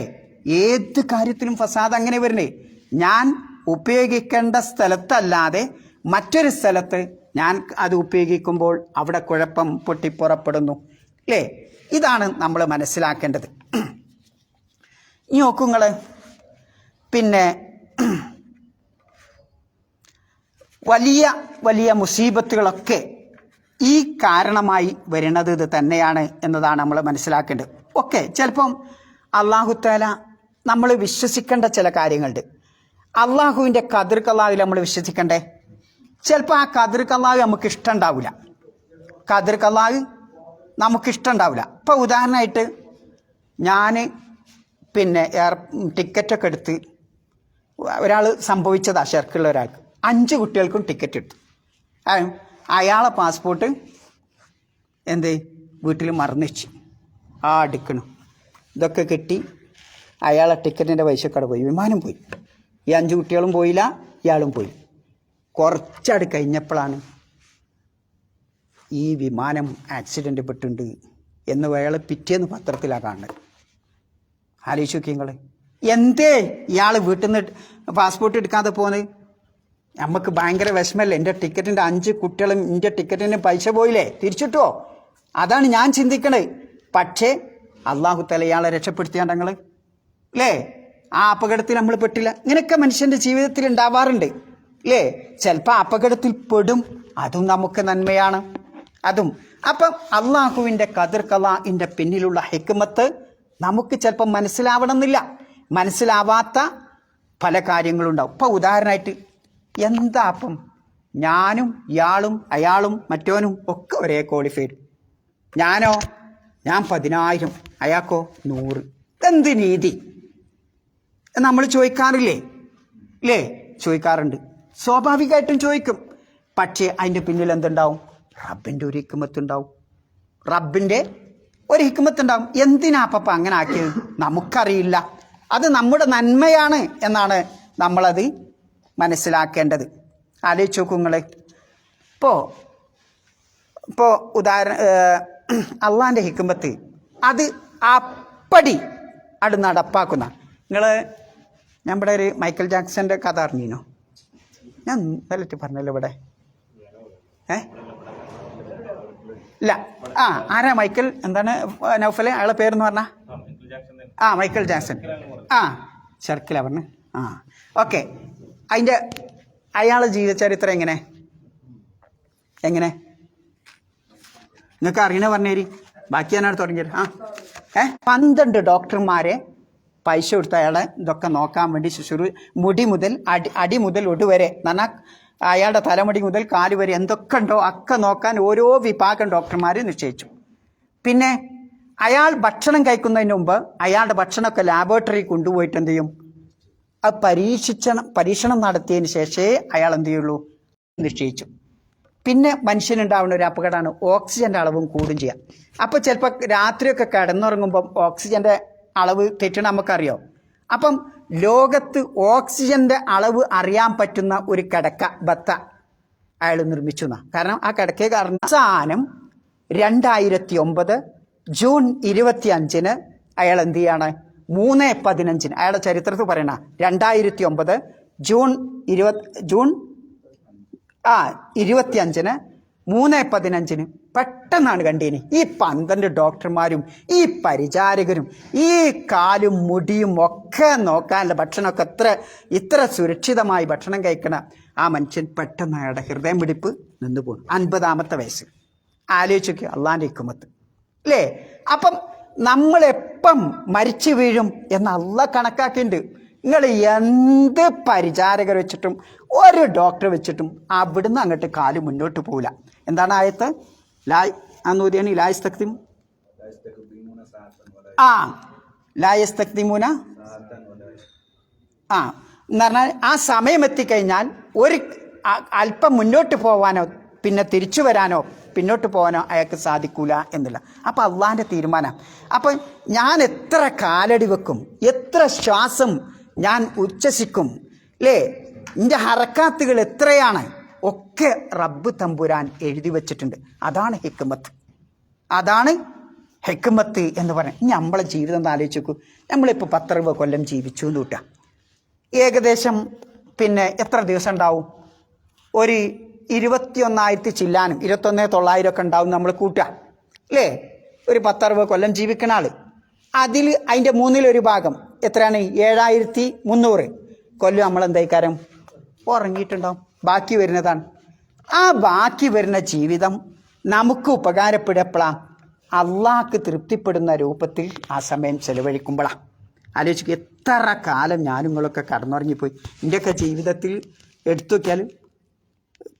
ഏത് കാര്യത്തിലും ഫസാദ് അങ്ങനെ വരുന്നേ. ഞാൻ ഉപയോഗിക്കേണ്ട സ്ഥലത്തല്ലാതെ മറ്റൊരു സ്ഥലത്ത് ഞാൻ അത് ഉപയോഗിക്കുമ്പോൾ അവിടെ കുഴപ്പം പൊട്ടിപ്പുറപ്പെടുന്നു അല്ലേ? ഇതാണ് നമ്മൾ മനസ്സിലാക്കേണ്ടത്. ഇനി നോക്കുങ്ങൾ, പിന്നെ വലിയ വലിയ മുസീബത്തുകളൊക്കെ ഈ കാരണമായി വരുന്നത് ഇത് തന്നെയാണ് എന്നതാണ് നമ്മൾ മനസ്സിലാക്കേണ്ടത്. ഒക്കെ ചിലപ്പം അല്ലാഹു തആല നമ്മൾ വിശ്വസിക്കേണ്ട ചില കാര്യങ്ങളുണ്ട്. അള്ളാഹുവിൻ്റെ ഖദർ ഖലാവിൽ നമ്മൾ വിശ്വസിക്കണ്ടേ? ചിലപ്പോൾ ആ ഖദർ ഖലാവ് നമുക്ക് ഇഷ്ടം ഉണ്ടാവില്ല. ഖദർ ഖലാവ് നമുക്ക് ഇഷ്ടം ഉണ്ടാവില്ല. ഇപ്പോൾ ഉദാഹരണമായിട്ട് ഞാൻ പിന്നെ ടിക്കറ്റൊക്കെ എടുത്ത് ഒരാൾ സംഭവിച്ചതാ, ഷെർക്കുള്ള ഒരാൾക്ക് 5 കുട്ടികൾക്കും ടിക്കറ്റ് എടുത്തു. അയാളെ പാസ്പോർട്ട് എന്ത് വീട്ടിൽ മറന്നു വെച്ച് എടുക്കണം. ഇതൊക്കെ കിട്ടി അയാളെ ടിക്കറ്റിൻ്റെ പൈസക്കട പോയി, വിമാനം പോയി. ഈ 5 കുട്ടികളും പോയില്ല, ഇയാളും പോയി. കുറച്ചട് കഴിഞ്ഞപ്പോഴാണ് ഈ വിമാനം ആക്സിഡൻ്റ് പെട്ടിട്ടുണ്ട് എന്ന് അയാൾ പിറ്റേന്ന് പത്രത്തിലാണ് കാണുന്നത്. ആലോചിച്ച് നോക്കി നിങ്ങൾ, എന്തേ ഇയാൾ വീട്ടിൽ നിന്ന് പാസ്പോർട്ട് എടുക്കാതെ പോകുന്നത്? നമുക്ക് ഭയങ്കര വിഷമല്ലേ? എൻ്റെ ടിക്കറ്റിൻ്റെ 5 കുട്ടികളും എൻ്റെ ടിക്കറ്റിൻ്റെ പൈസ പോയില്ലേ, തിരിച്ചിട്ടോ? അതാണ് ഞാൻ ചിന്തിക്കണത്. പക്ഷേ അല്ലാഹു തആല ഇയാളെ രക്ഷപ്പെടുത്തിയാണ്ട് നിങ്ങൾ അല്ലേ? ആ അപകടത്തിൽ നമ്മൾ പെട്ടില്ല. ഇങ്ങനെയൊക്കെ മനുഷ്യൻ്റെ ജീവിതത്തിൽ ഉണ്ടാവാറുണ്ട് അല്ലേ? ചിലപ്പോൾ അപകടത്തിൽ പെടും, അതും നമുക്ക് നന്മയാണ്. അതും അപ്പം അള്ളാഹുവിൻ്റെ ഖദർ ഖലാഇൻ്റെ പിന്നിലുള്ള ഹിക്മത്ത് നമുക്ക് ചിലപ്പം മനസ്സിലാവണമെന്നില്ല. മനസ്സിലാവാത്ത പല കാര്യങ്ങളുണ്ടാവും. ഇപ്പം ഉദാഹരണമായിട്ട് എന്താ അപ്പം ഞാനും ഇയാളും അയാളും മറ്റോനും ഒക്കെ ഒരേ ക്വാളിഫൈഡ്. ഞാൻ 10,000, അയാൾക്കോ 100. എന്ത് നീതി നമ്മൾ ചോദിക്കാറില്ലേ? ഇല്ലേ? ചോദിക്കാറുണ്ട്, സ്വാഭാവികമായിട്ടും ചോദിക്കും. പക്ഷേ അതിൻ്റെ പിന്നിൽ എന്തുണ്ടാവും? റബ്ബിൻ്റെ ഒരു ഹിക്മത്തുണ്ടാവും. റബ്ബിൻ്റെ ഒരു ഹിക്മത്തുണ്ടാവും. എന്തിനാ അപ്പം അങ്ങനെ ആക്കിയത് നമുക്കറിയില്ല. അത് നമ്മുടെ നന്മയാണ് എന്നാണ് നമ്മളത് മനസ്സിലാക്കേണ്ടത്. ആലോചിച്ച് നോക്കൂ നിങ്ങൾ. ഇപ്പോൾ ഇപ്പോൾ അള്ളാൻ്റെ ഹിക്മത്ത് അത് അപ്പടി അത് നടപ്പാക്കുന്ന. ഞാൻ ഇവിടെ ഒരു മൈക്കൽ ജാക്സന്റെ കഥ അറിഞ്ഞീനോ? ഞാൻ ഇന്നലെ പറഞ്ഞല്ലോ ഇവിടെ. ഇല്ല. ആരാ മൈക്കൽ? എന്താണ് നൗഫലെ അയാളെ പേരെന്ന് പറഞ്ഞ? Michael Jackson. ഷർക്കില പറഞ്ഞ. ഓക്കെ. അയാളെ ജീവചരിത്രം എങ്ങനെ നിങ്ങൾക്ക് അറിയണ പറഞ്ഞേരി. ബാക്കി ഞാനാണ് തുടങ്ങിയത്. 12 ഡോക്ടർമാരെ പൈസ കൊടുത്ത് അയാളെ ഇതൊക്കെ നോക്കാൻ വേണ്ടി മുടി മുതൽ അടി മുതൽ ഒടുവരെ എന്നാൽ അയാളുടെ തലമുടി മുതൽ കാല് വരെ എന്തൊക്കെ ഉണ്ടോ ഒക്കെ നോക്കാൻ ഓരോ വിഭാഗം ഡോക്ടർമാരെ നിശ്ചയിച്ചു. പിന്നെ അയാൾ ഭക്ഷണം കഴിക്കുന്നതിന് മുമ്പ് അയാളുടെ ഭക്ഷണമൊക്കെ ലാബോറട്ടറി കൊണ്ടുപോയിട്ട് എന്ത് ചെയ്യും? അത് പരീക്ഷണം നടത്തിയതിന് ശേഷമേ അയാൾ എന്ത് ചെയ്യുള്ളൂ നിശ്ചയിച്ചു. പിന്നെ മനുഷ്യനുണ്ടാവുന്ന ഒരു അപകടമാണ് ഓക്സിജന്റെ അളവും കൂടും ചെയ്യാം. അപ്പോൾ ചിലപ്പോൾ രാത്രിയൊക്കെ കിടന്നുറങ്ങുമ്പം ഓക്സിജന്റെ അളവ് തെറ്റണ നമുക്കറിയോ. അപ്പം ലോകത്ത് ഓക്സിജന്റെ അളവ് അറിയാൻ പറ്റുന്ന ഒരു ബത്ത അയാൾ നിർമ്മിച്ചു. കാരണം ആ കിടക്കയെ കാരണം അവസാനം 2009 ജൂൺ 25 അയാൾ എന്ത് ചെയ്യാണ്? 3:15 അയാളുടെ ചരിത്രത്തിൽ പറയണ 2009 ജൂൺ 25 3:15 പെട്ടെന്നാണ് കണ്ടീനി. ഈ 12 ഡോക്ടർമാരും ഈ പരിചാരകരും ഈ കാലും മുടിയും ഒക്കെ നോക്കാനുള്ള ഭക്ഷണമൊക്കെ ഇത്ര സുരക്ഷിതമായി ഭക്ഷണം കഴിക്കണ ആ മനുഷ്യൻ പെട്ടെന്ന് അയാളുടെ ഹൃദയം പിടിപ്പ് നിന്നു പോകും. 50-ാമത്തെ വയസ്സ്. ആലോചിക്കുക അള്ളാന്റെ ഹിക്മത്ത് അല്ലേ? അപ്പം നമ്മളെപ്പം മരിച്ചു വീഴും എന്ന് അള്ളാഹ് കണക്കാക്കിയിട്ടുണ്ട്. നിങ്ങൾ എന്ത് പരിചാരകർ വെച്ചിട്ടും ഒരു ഡോക്ടർ വെച്ചിട്ടും അവിടുന്ന് അങ്ങോട്ട് കാല് മുന്നോട്ട് പോവില്ല. എന്താണ് ആയത്ത്? ലായസ്തക്തിമൂന എന്ന് പറഞ്ഞാൽ ആ സമയം എത്തിക്കഴിഞ്ഞാൽ ഒരു അല്പം മുന്നോട്ട് പോവാനോ പിന്നെ തിരിച്ചു വരാനോ പിന്നോട്ട് പോകാനോ അയാൾക്ക് സാധിക്കൂല എന്നില്ല. അപ്പം അള്ളാന്റെ തീരുമാനം. അപ്പം ഞാൻ എത്ര കാലടി വെക്കും, എത്ര ശ്വാസം ഞാൻ ഉച്ഛസിക്കും അല്ലേ, എൻ്റെ ഹറക്കാത്തുകൾ എത്രയാണ് ഒക്കെ റബ്ബ് തമ്പുരാൻ എഴുതി വച്ചിട്ടുണ്ട്. അതാണ് ഹിക്മത്ത്. അതാണ് ഹിക്മത്ത് എന്ന് പറയുന്നത്. ഇനി നമ്മളെ ജീവിതം ഒന്ന് ആലോചിച്ച് നോക്കൂ. നമ്മളിപ്പോൾ 10-60 കൊല്ലം ജീവിച്ചു എന്ന് കൂട്ടാം. ഏകദേശം പിന്നെ എത്ര ദിവസം ഉണ്ടാവും? ഒരു 21,000 ചില്ലാനും 21,900 ഒക്കെ ഉണ്ടാവും നമ്മൾ കൂട്ടുക അല്ലേ? ഒരു 10-60 കൊല്ലം ജീവിക്കുന്ന ആള്. അതിൻ്റെ 1/3 ഭാഗം എത്രയാണ്? 7,300 കൊല്ലം നമ്മൾ എന്തായിക്കാരം ഉറങ്ങിയിട്ടുണ്ടാവും. ബാക്കി വരുന്നതാണ്. ആ ബാക്കി വരുന്ന ജീവിതം നമുക്ക് ഉപകാരപ്പെടപ്പോഴാണ് അള്ളാഹ്ക്ക് തൃപ്തിപ്പെടുന്ന രൂപത്തിൽ ആ സമയം ചെലവഴിക്കുമ്പോഴാണ്. ആലോചിക്കുക, എത്ര കാലം ഞാനും നിങ്ങളൊക്കെ കടന്നുറങ്ങിപ്പോയി. എൻ്റെയൊക്കെ ജീവിതത്തിൽ എടുത്തു നോക്കിയാൽ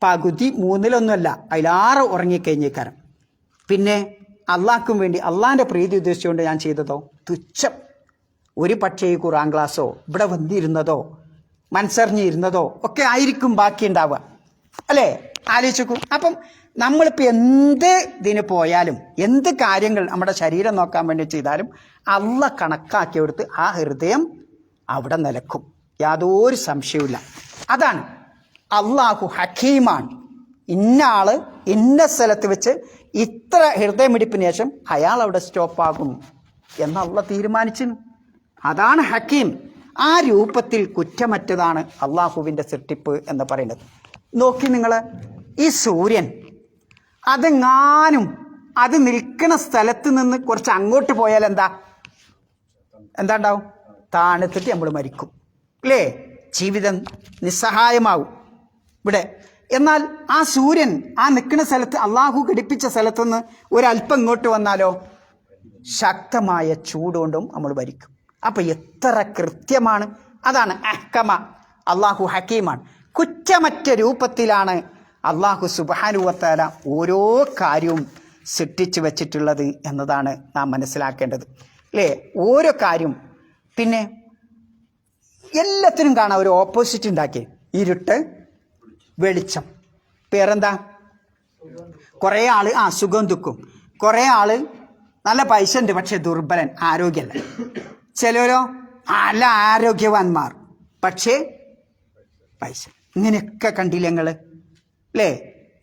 പകുതി 1/3 അതിലാറ് ഉറങ്ങിക്കഴിഞ്ഞേക്കാരം. പിന്നെ അള്ളാഹ്ക്കും വേണ്ടി അള്ളാഹിൻ്റെ പ്രീതി ഉദ്ദേശിച്ചുകൊണ്ട് ഞാൻ ചെയ്തതോ തുച്ഛം. ഒരു പക്ഷേ ഖുർആൻ ക്ലാസ്സോ ഇവിടെ വന്നിരുന്നതോ മനസ്സറിഞ്ഞിരുന്നതോ ഒക്കെ ആയിരിക്കും ബാക്കി ഉണ്ടാവുക അല്ലേ? ആലോചിക്കൂ. അപ്പം നമ്മളിപ്പോൾ എന്ത് ഇതിന് പോയാലും എന്ത് കാര്യങ്ങൾ നമ്മുടെ ശരീരം നോക്കാൻ വേണ്ടി ചെയ്താലും അള്ളാഹ് കണക്കാക്കിയെടുത്ത് ആ ഹൃദയം അവിടെ നിലക്കും, യാതൊരു സംശയവുമില്ല. അതാണ് അള്ളാഹു ഹക്കീമാണ്. ഇന്ന ആള് ഇന്ന സ്ഥലത്ത് വെച്ച് ഇത്ര ഹൃദയമിടിപ്പിന് ശേഷം അയാൾ അവിടെ സ്റ്റോപ്പാകും എന്ന് അള്ളാഹ് തീരുമാനിച്ചു. അതാണ് ഹക്കീം. ആ രൂപത്തിൽ കുറ്റമറ്റതാണ് അള്ളാഹുവിൻ്റെ സൃഷ്ടിപ്പ് എന്ന് പറയുന്നത്. നോക്കി നിങ്ങൾ, ഈ സൂര്യൻ അതെങ്ങാനും അത് നിൽക്കുന്ന സ്ഥലത്ത് നിന്ന് കുറച്ച് അങ്ങോട്ട് പോയാൽ എന്താ ഉണ്ടാവും? താണത്തിട്ട് നമ്മൾ മരിക്കും അല്ലേ? ജീവിതം നിസ്സഹായമാവും ഇവിടെ. എന്നാൽ ആ സൂര്യൻ ആ നിൽക്കുന്ന സ്ഥലത്ത് അള്ളാഹു ഘടിപ്പിച്ച സ്ഥലത്തുനിന്ന് ഒരല്പം ഇങ്ങോട്ട് വന്നാലോ ശക്തമായ ചൂടുകൊണ്ടും നമ്മൾ മരിക്കും. അപ്പം എത്ര കൃത്യമാണ്. അതാണ് അഹ്കമ. അള്ളാഹു ഹക്കീമാണ്. കുറ്റമറ്റ രൂപത്തിലാണ് അള്ളാഹു സുബ്ഹാനഹു വ തആല ഓരോ കാര്യവും സൃഷ്ടിച്ചു വച്ചിട്ടുള്ളത് എന്നതാണ് നാം മനസ്സിലാക്കേണ്ടത് അല്ലേ? ഓരോ കാര്യം. പിന്നെ എല്ലാത്തിനും കാണാം ഒരു ഓപ്പോസിറ്റ് ഉണ്ടാക്കി. ഇരുട്ട്, വെളിച്ചം. പേരെന്താ? കുറേ ആള് സുഖം ദുഃഖം. കുറേ ആള് നല്ല പൈസ ഉണ്ട് പക്ഷെ ദുർബലൻ, ആരോഗ്യമല്ല. ചിലരോ നല്ല ആരോഗ്യവാന്മാർ പക്ഷേ പൈസ. ഇങ്ങനെയൊക്കെ കണ്ടില്ല ഞങ്ങൾ അല്ലേ?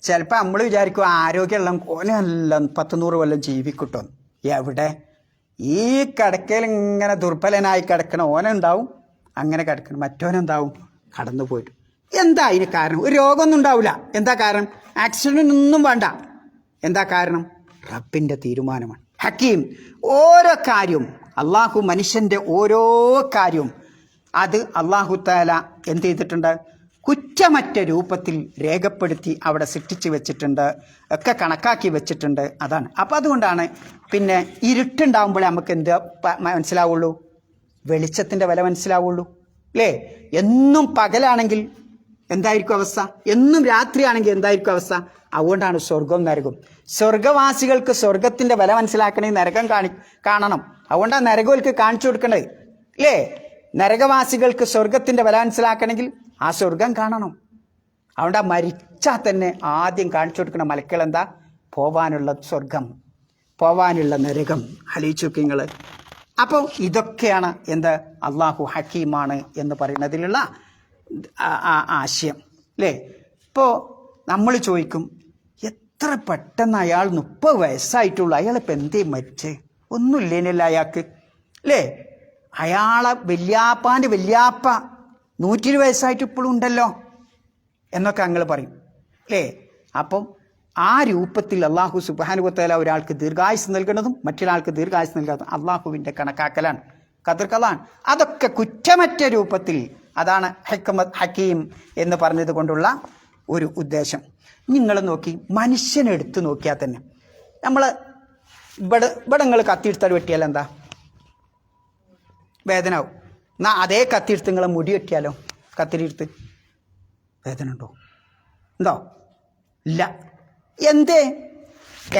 ചിലപ്പോൾ നമ്മൾ വിചാരിക്കും ആരോഗ്യമുള്ള ഓനെല്ലാം 100 കൊല്ലം ജീവിക്കട്ടോ. എവിടെ? ഈ കിടക്കയിൽ ഇങ്ങനെ ദുർബലനായി കിടക്കണ ഓനുണ്ടാവും, അങ്ങനെ കിടക്കണം, മറ്റോനെന്താവും കടന്നു പോയിട്ട്. എന്താ അതിന് കാരണം? ഒരു രോഗമൊന്നും ഉണ്ടാവില്ല. എന്താ കാരണം? ആക്സിഡൻ്റ് ഒന്നും വേണ്ട. എന്താ കാരണം? റബ്ബിൻ്റെ തീരുമാനമാണ്. ഹക്കീം. ഓരോ കാര്യവും അള്ളാഹു മനുഷ്യൻ്റെ ഓരോ കാര്യവും അത് അള്ളാഹു തആല എന്ത് ചെയ്തിട്ടുണ്ട്? കുറ്റമറ്റ രൂപത്തിൽ രേഖപ്പെടുത്തി അവിടെ സൃഷ്ടിച്ച് വെച്ചിട്ടുണ്ട്, ഒക്കെ കണക്കാക്കി വെച്ചിട്ടുണ്ട്. അതാണ്. അപ്പം അതുകൊണ്ടാണ് പിന്നെ ഇരുട്ടുണ്ടാകുമ്പോഴേ നമുക്ക് എന്ത് മനസ്സിലാവുള്ളൂ? വെളിച്ചത്തിൻ്റെ വില മനസ്സിലാവുള്ളൂ അല്ലേ? എന്നും പകലാണെങ്കിൽ എന്തായിരിക്കും അവസ്ഥ? എന്നും രാത്രിയാണെങ്കിൽ എന്തായിരിക്കും അവസ്ഥ? അതുകൊണ്ടാണ് സ്വർഗവും നരകവും. സ്വർഗവാസികൾക്ക് സ്വർഗത്തിൻ്റെ വില മനസ്സിലാക്കണമെങ്കിൽ നരകം കാണണം. അതുകൊണ്ടാണ് നരകങ്ങൾക്ക് കാണിച്ചു കൊടുക്കേണ്ടത് അല്ലേ? നരകവാസികൾക്ക് സ്വർഗത്തിൻ്റെ വില മനസ്സിലാക്കണമെങ്കിൽ ആ സ്വർഗം കാണണം. അതുകൊണ്ട് മരിച്ചാൽ തന്നെ ആദ്യം കാണിച്ചു കൊടുക്കുന്ന മലക്കൾ എന്താ? പോവാനുള്ള സ്വർഗം, പോവാനുള്ള നരകം. ആലോചിച്ച് നോക്ക് നിങ്ങൾ. അപ്പോൾ ഇതൊക്കെയാണ് എന്ത്? അള്ളാഹു ഹക്കീമാണ് എന്ന് പറയുന്നതിലുള്ള ആശയം അല്ലേ? ഇപ്പോൾ നമ്മൾ ചോദിക്കും, എത്ര പെട്ടെന്ന് അയാൾ 30 വയസ്സായിട്ടുള്ളൂ, അയാളിപ്പോൾ എന്തേ മരിച്ചേ? ഒന്നുമില്ലേനല്ല അയാൾക്ക് അല്ലേ? അയാളെ വല്യാപ്പാൻ്റെ വല്യാപ്പ 120 വയസ്സായിട്ട് ഇപ്പോഴും ഉണ്ടല്ലോ എന്നൊക്കെ ഞങ്ങൾ പറയും അല്ലേ? അപ്പം ആ രൂപത്തിൽ അള്ളാഹു സുബ്ഹാനഹു വ തആല ഒരാൾക്ക് ദീർഘായുസ് നൽകുന്നതും മറ്റൊരാൾക്ക് ദീർഘായുസ് നൽകുന്നതും അള്ളാഹുവിൻ്റെ കണക്കാക്കലാണ്, ഖദർക്കലാണ്. അതൊക്കെ കുറ്റമറ്റ രൂപത്തിൽ. അതാണ് ഹക്കീം എന്ന് പറഞ്ഞത് കൊണ്ടുള്ള ഒരു ഉദ്ദേശം. നിങ്ങൾ നോക്കി, മനുഷ്യനെ എടുത്തു നോക്കിയാൽ തന്നെ നമ്മൾ ഇവിടെ നിങ്ങൾ കത്തിയെടുത്താൽ വെട്ടിയാൽ എന്താ? വേദനയാവും. എന്നാ അതേ കത്തിയെടുത്ത് നിങ്ങളെ മുടി വെട്ടിയാലോ? കത്തിരിയെടുത്ത് വേദന ഉണ്ടോ? ഇല്ല. എന്തേ?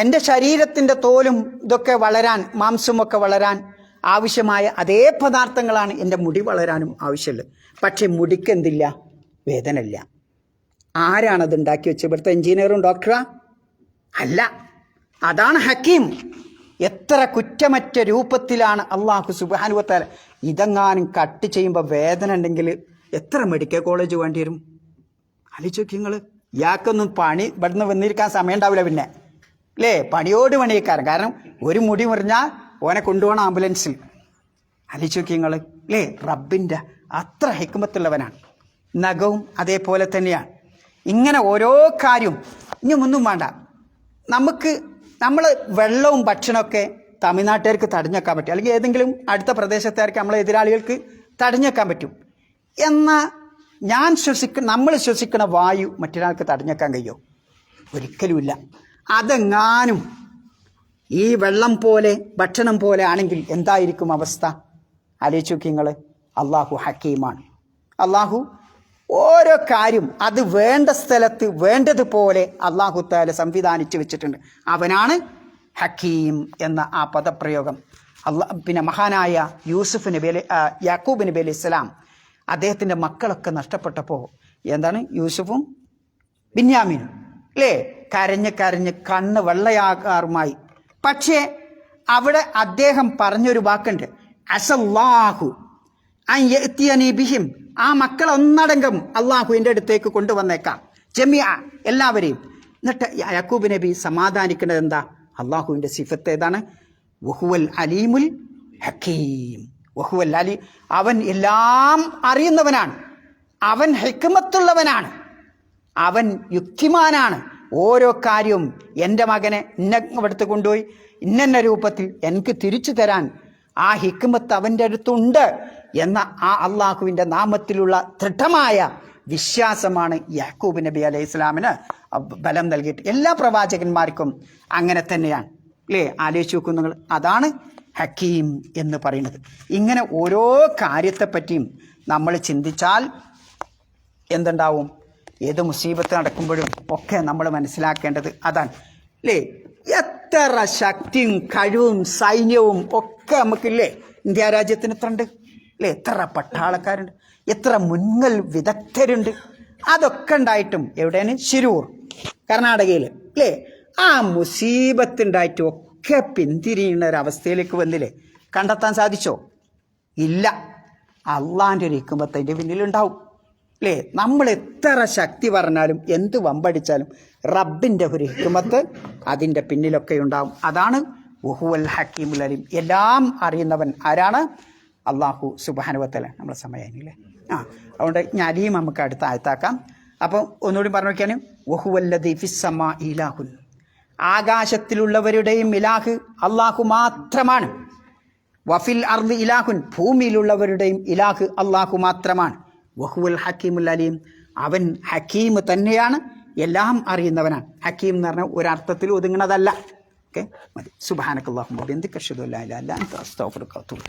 എൻ്റെ ശരീരത്തിൻ്റെ തോലും ഇതൊക്കെ വളരാൻ, മാംസമൊക്കെ വളരാൻ ആവശ്യമായ അതേ പദാർത്ഥങ്ങളാണ് എൻ്റെ മുടി വളരാനും ആവശ്യമുള്ളത്. പക്ഷെ മുടിക്ക് എന്തില്ല? വേദന ഇല്ല. ആരാണത് ഉണ്ടാക്കി വെച്ചത്? ഇവിടുത്തെ എഞ്ചിനീയറും ഡോക്ടറാ? അല്ല. അതാണ് ഹക്കീം. എത്ര കുറ്റമറ്റ രൂപത്തിലാണ് അള്ളാഹു സുബ്ഹാനഹു വ തആല. ഇതെങ്ങാനും കട്ട് ചെയ്യുമ്പോൾ വേദന ഉണ്ടെങ്കിൽ എത്ര മെഡിക്കൽ കോളേജ് വേണ്ടി വരും? ആലോചിച്ച് നോക്കി നിങ്ങൾ. ഇയാൾക്കൊന്നും പണി ഇവിടുന്ന് വന്നിരിക്കാൻ സമയം ഉണ്ടാവില്ല പിന്നെ അല്ലേ? പണിയോട് പണിയേക്കാരൻ. കാരണം ഒരു മുടി മുറിഞ്ഞാൽ ഓനെ കൊണ്ടുപോകണം ആംബുലൻസിൽ. ആലോചിച്ച് നോക്കി നിങ്ങൾ അല്ലേ? റബ്ബിൻ്റെ അത്ര ഹിക്മത്തുള്ളവനാണ്. നഖവും അതേപോലെ തന്നെയാണ്. ഇങ്ങനെ ഓരോ കാര്യവും. ഇനി ഒന്നും വേണ്ട, നമ്മൾ വെള്ളവും ഭക്ഷണമൊക്കെ തമിഴ്നാട്ടുകാർക്ക് തടഞ്ഞേക്കാൻ പറ്റും, അല്ലെങ്കിൽ ഏതെങ്കിലും അടുത്ത പ്രദേശത്തുകാർക്ക് നമ്മളെ എതിരാളികൾക്ക് തടഞ്ഞേക്കാൻ പറ്റും. എന്നാൽ നമ്മൾ ശ്വസിക്കുന്ന വായു മറ്റൊരാൾക്ക് തടഞ്ഞേക്കാൻ കഴിയുമോ? ഒരിക്കലുമില്ല. അതെങ്ങാനും ഈ വെള്ളം പോലെ ഭക്ഷണം പോലെ ആണെങ്കിൽ എന്തായിരിക്കും അവസ്ഥ? ആലോചിച്ച് നോക്കി നിങ്ങൾ. അള്ളാഹു ഹക്കീമാണ്. അള്ളാഹു ഓരോ കാര്യം അത് വേണ്ട സ്ഥലത്ത് വേണ്ടതുപോലെ അള്ളാഹു തആല സംവിധാനിച്ച് വെച്ചിട്ടുണ്ട്. അവനാണ് ഹക്കീം എന്ന ആ പദപ്രയോഗം. പിന്നെ മഹാനായ യാക്കൂബ് നബി അലൈഹി സ്വലാം, അദ്ദേഹത്തിൻ്റെ മക്കളൊക്കെ നഷ്ടപ്പെട്ടപ്പോൾ എന്താണ്? യൂസുഫും ബിന്യാമീനും അല്ലേ? കരഞ്ഞ് കണ്ണ് വെള്ളയാകാറുമായി. പക്ഷേ അവിടെ അദ്ദേഹം പറഞ്ഞൊരു വാക്കുണ്ട്, അസല്ലാഹു അൻ യഅ്തിയനി ബിഹിം. ആ മക്കൾ ഒന്നടങ്കം അള്ളാഹു എൻ്റെ അടുത്തേക്ക് കൊണ്ടുവന്നേക്കാം, ജമിഅ എല്ലാവരെയും. എന്നിട്ട് യാക്കൂബ് നബി സമാധാനിക്കുന്നത് എന്താ? അള്ളാഹുവിൻ്റെ സിഫത്ത് ഏതാണ്? വഹുവൽ അലീമുൽ ഹക്കീം. വഹുവൽ അലീം, അവൻ എല്ലാം അറിയുന്നവനാണ്, അവൻ ഹിക്മത്തുള്ളവനാണ്, അവൻ യുക്തിമാനാണ്. ഓരോ കാര്യവും എൻ്റെ മകനെ ഇന്നടുത്ത് കൊണ്ടുപോയി ഇന്ന രൂപത്തിൽ എനിക്ക് തിരിച്ചു തരാൻ ആ ഹിക്മത്ത് അവൻ്റെ അടുത്തുണ്ട് എന്ന ആ അള്ളാഹുവിൻ്റെ നാമത്തിലുള്ള ദൃഢമായ വിശ്വാസമാണ് യാക്കൂബ് നബി അലൈഹി ഇസ്ലാമിന് ബലം നൽകിയിട്ട്. എല്ലാ പ്രവാചകന്മാർക്കും അങ്ങനെ തന്നെയാണ് അല്ലേ? ആലോചിച്ച് നോക്കൂ നിങ്ങൾ. അതാണ് ഹക്കീം എന്ന് പറയുന്നത്. ഇങ്ങനെ ഓരോ കാര്യത്തെപ്പറ്റിയും നമ്മൾ ചിന്തിച്ചാൽ എന്തുണ്ടാവും? ഏത് മുസീബത്ത് നടക്കുമ്പോഴും ഒക്കെ നമ്മൾ മനസ്സിലാക്കേണ്ടത് അതാണ് അല്ലേ? എത്ര ശക്തിയും കഴിവും സൈന്യവും ഒക്കെ നമുക്കില്ലേ? ഇന്ത്യ രാജ്യത്തിന് എത്ര ഉണ്ട് അല്ലേ? എത്ര പട്ടാളക്കാരുണ്ട്, എത്ര മുൻകൽ വിദഗ്ധരുണ്ട്. അതൊക്കെ ഉണ്ടായിട്ടും എവിടെയാണ്? ശിരൂർ, കർണാടകയിൽ അല്ലേ? ആ മുസീബത്തുണ്ടായിട്ടും ഒക്കെ പിന്തിരിയുന്ന ഒരവസ്ഥയിലേക്ക് വന്നില്ലേ? കണ്ടെത്താൻ സാധിച്ചോ? ഇല്ല. അള്ളാൻ്റെ ഒരു ഹിക്മത്ത് അതിൻ്റെ പിന്നിലുണ്ടാവും അല്ലേ? നമ്മൾ എത്ര ശക്തി പറഞ്ഞാലും എന്ത് വമ്പടിച്ചാലും റബ്ബിൻ്റെ ഒരു ഹിക്മത്ത് അതിൻ്റെ പിന്നിലൊക്കെ ഉണ്ടാവും. അതാണ് വഹുവൽ ഹക്കീമുൽ അലീം. എല്ലാം അറിയുന്നവൻ ആരാണ്? അള്ളാഹു സുബ്ഹാനഹു വ തആല. നമ്മളെ സമയമായില്ലേ? അതുകൊണ്ട് ഞാൻ അലീം നമുക്ക് അടുത്ത ആയത്താക്കാം. അപ്പം ഒന്നുകൂടി പറഞ്ഞു നോക്കിയാണ്, വഹുവല്ലദീ ഫിസ്സമാ ഇലാഹുൻ. ആകാശത്തിലുള്ളവരുടെയും ഇലാഹ് അള്ളാഹു മാത്രമാണ്. വഫിൽ അർദ് ഇലാഹുൻ. ഭൂമിയിലുള്ളവരുടെയും ഇലാഹ് അള്ളാഹു മാത്രമാണ്. വഹുവൽ ഹക്കീമുൽ അലീം. അവൻ ഹക്കീം തന്നെയാണ്, എല്ലാം അറിയുന്നവനാണ്. ഹക്കീം എന്ന് പറഞ്ഞാൽ ഒരർത്ഥത്തിൽ ഒതുങ്ങുന്നതല്ല. ഓക്കെ, മതി. സുബ്ഹാനക്കല്ലാഹുമ്മ വബിഹംദിക അശ്ഹദു അല്ലാ ഇലാഹ ഇല്ല അൻത അസ്തഗ്ഫിറുക വ അത്തൂബു ഇലൈക്.